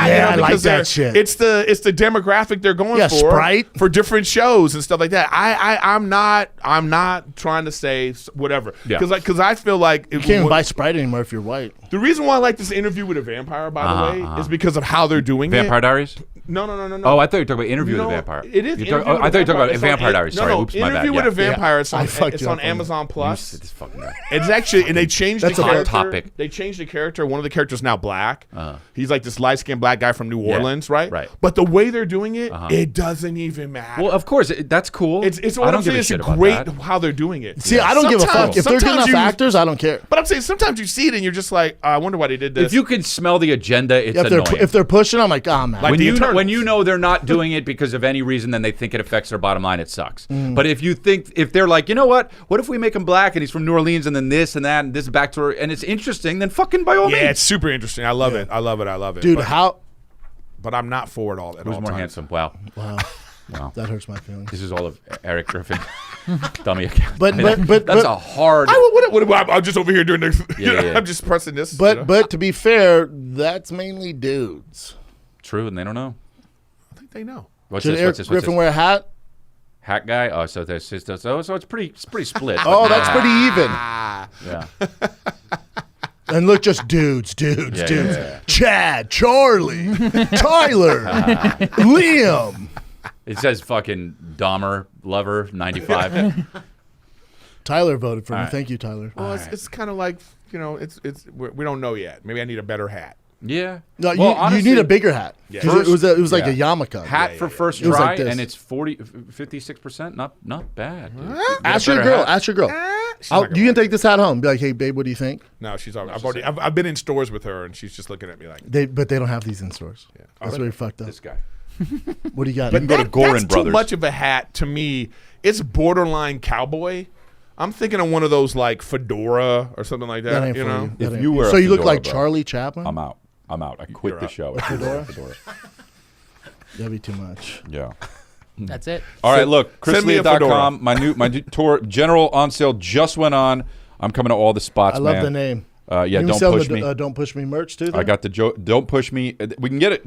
Yeah, I like that shit.
It's the demographic they're going
Yeah,
for.
Sprite.
For different shows and stuff like that. I'm not trying to say whatever.
Yeah.
Because I feel like
You can't even buy Sprite anymore if you're white.
the reason why I like this interview with a vampire, by the way, is because of how they're doing
Vampire
it.
Diaries.
No.
Oh, I thought you were talking about Interview with a Vampire.
It is.
I thought you were talking about Vampire Diaries. Sorry, oops, my bad.
Interview with a Vampire. It's
Yeah.
on Amazon Plus.
It's fucking right.
It's actually, and they changed
That's
the
a hot
character.
topic.
They changed the character. One of the characters now black. He's like this light-skinned black guy from New Orleans, right?
Right.
But the way they're doing it, it doesn't even matter.
Well, of course, that's cool.
It's what I'm saying. It's great how they're doing it.
See, I don't give a fuck. If they're good enough actors, I don't care.
But I'm saying sometimes you see it and you're just like, I wonder why they did this.
If you can smell the agenda, it's annoying.
If they're pushing, I'm like, oh man.
Like when you know they're not doing it because of any reason, then they think it affects their bottom line. It sucks. But if they're like, you know what if we make him black and he's from New Orleans and then this and that and this backstory and it's interesting, then fucking by all means.
Yeah, it's super interesting. I love it. I love it.
Dude,
But I'm not for it all.
Who's more handsome? Wow.
That hurts my feelings.
This is all of Erik Griffin. Dummy account.
But
that's a hard.
I'm just over here doing this.
Yeah.
I'm just pressing this.
But to be fair, that's mainly dudes.
True, and they don't know.
I think they know.
Should Erik Griffin wear a hat?
Hat guy. Oh, so it's pretty split.
Oh, that's pretty even.
Yeah.
And look, just dudes.
Yeah.
Chad, Charlie, Tyler, Liam.
It says fucking Dahmer lover 95.
Tyler voted for me.
Right.
Thank you, Tyler.
Well, it's kind of like we don't know yet. Maybe I need a better hat.
Yeah.
No,
honestly,
you need a bigger hat.
Yeah.
It was like a yarmulke.
Hat for first
It was
try,
like this.
and it's 56%. Not bad. Dude.
Ask your girl. You can take this hat home. Be like, hey, babe, what do you think?
No, she's already. I've been in stores with her, and she's just looking at me like.
But they don't have these in stores. Yeah. That's very fucked up.
This guy.
What do you got?
You can go to Gorin
that's
Brothers.
Too much of a hat to me. It's borderline cowboy. I'm thinking of one of those like fedora or something like that.
That ain't
you
for
know.
you.
If you wear
so
a
you look
fedora,
like
bro,
Charlie Chaplin.
I'm out. I quit the show.
Fedora?
Fedora.
That'd be too much.
Yeah.
That's it.
All right, look,
send me a fedora.
chrisleah.com. My new tour general on sale just went on. I'm coming to all the spots.
I love
man.
the name.
Yeah,
you
don't
sell
push
the,
me.
Don't push me merch too.
I got the Don't Push Me. We can get it.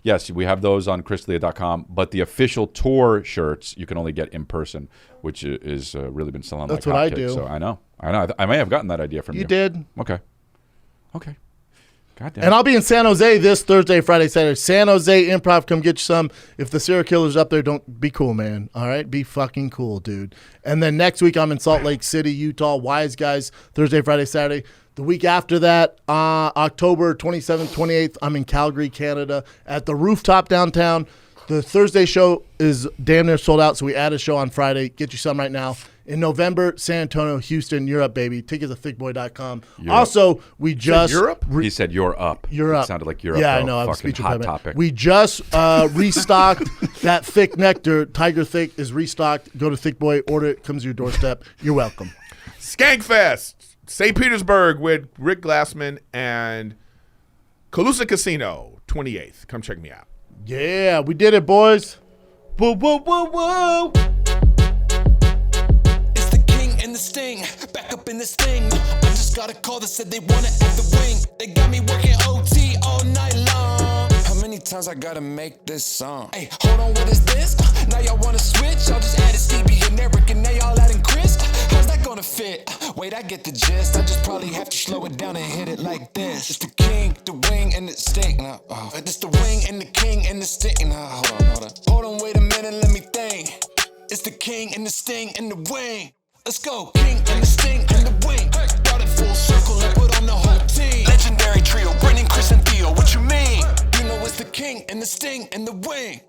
Yes, we have those on chrisleah.com, but the official tour shirts you can only get in person, which is really been selling.
That's
like
what I
hotcakes.
do.
So I know. I may have gotten that idea from you.
You did.
Okay. Goddamn.
And I'll be in San Jose this Thursday, Friday, Saturday. San Jose Improv, come get you some. If the serial killer's up there, don't be cool, man. All right? Be fucking cool, dude. And then next week, I'm in Salt Lake City, Utah. Wise Guys, Thursday, Friday, Saturday. The week after that, October 27th, 28th, I'm in Calgary, Canada, at the Rooftop downtown. The Thursday show is damn near sold out, so we add a show on Friday. Get you some right now. In November, San Antonio, Houston, Europe, baby. Tickets at thickboy.com. Also, we just...
Europe?
He said you're up.
You're up.
It sounded like Europe.
Yeah,
though.
I know. I have a
Fucking
speech
hot
impediment.
topic.
We just restocked that thick nectar. Tiger Thick is restocked. Go to Thick Boy, order it. Comes to your doorstep. You're welcome.
Skankfest, St. Petersburg with Rick Glassman and Calusa Casino, 28th. Come check me out.
Yeah, we did it, boys. Whoa, whoa, whoa, whoa.
It's the king and the sting. Back up in this thing. I just got a call that said they want it at the wing. They got me working OT all night long. How many times I gotta make this song? Hey, hold on, what is this? Now y'all wanna switch? Y'all just added Stevie and Eric and now y'all adding Chris. How's that gonna fit? Wait, I get the gist. I just probably have to slow it down and hit it like this. It's the king, the wing, and the sting. Nah, it's the wing and the king and the sting. Nah, hold on. Hold on, wait a minute, let me think. It's the king and the sting and the wing. Let's go. King and the sting and the wing. Brought it full circle and put on the whole team. Legendary trio, Brennan, Chris, and Theo. What you mean? You know it's the king and the sting and the wing.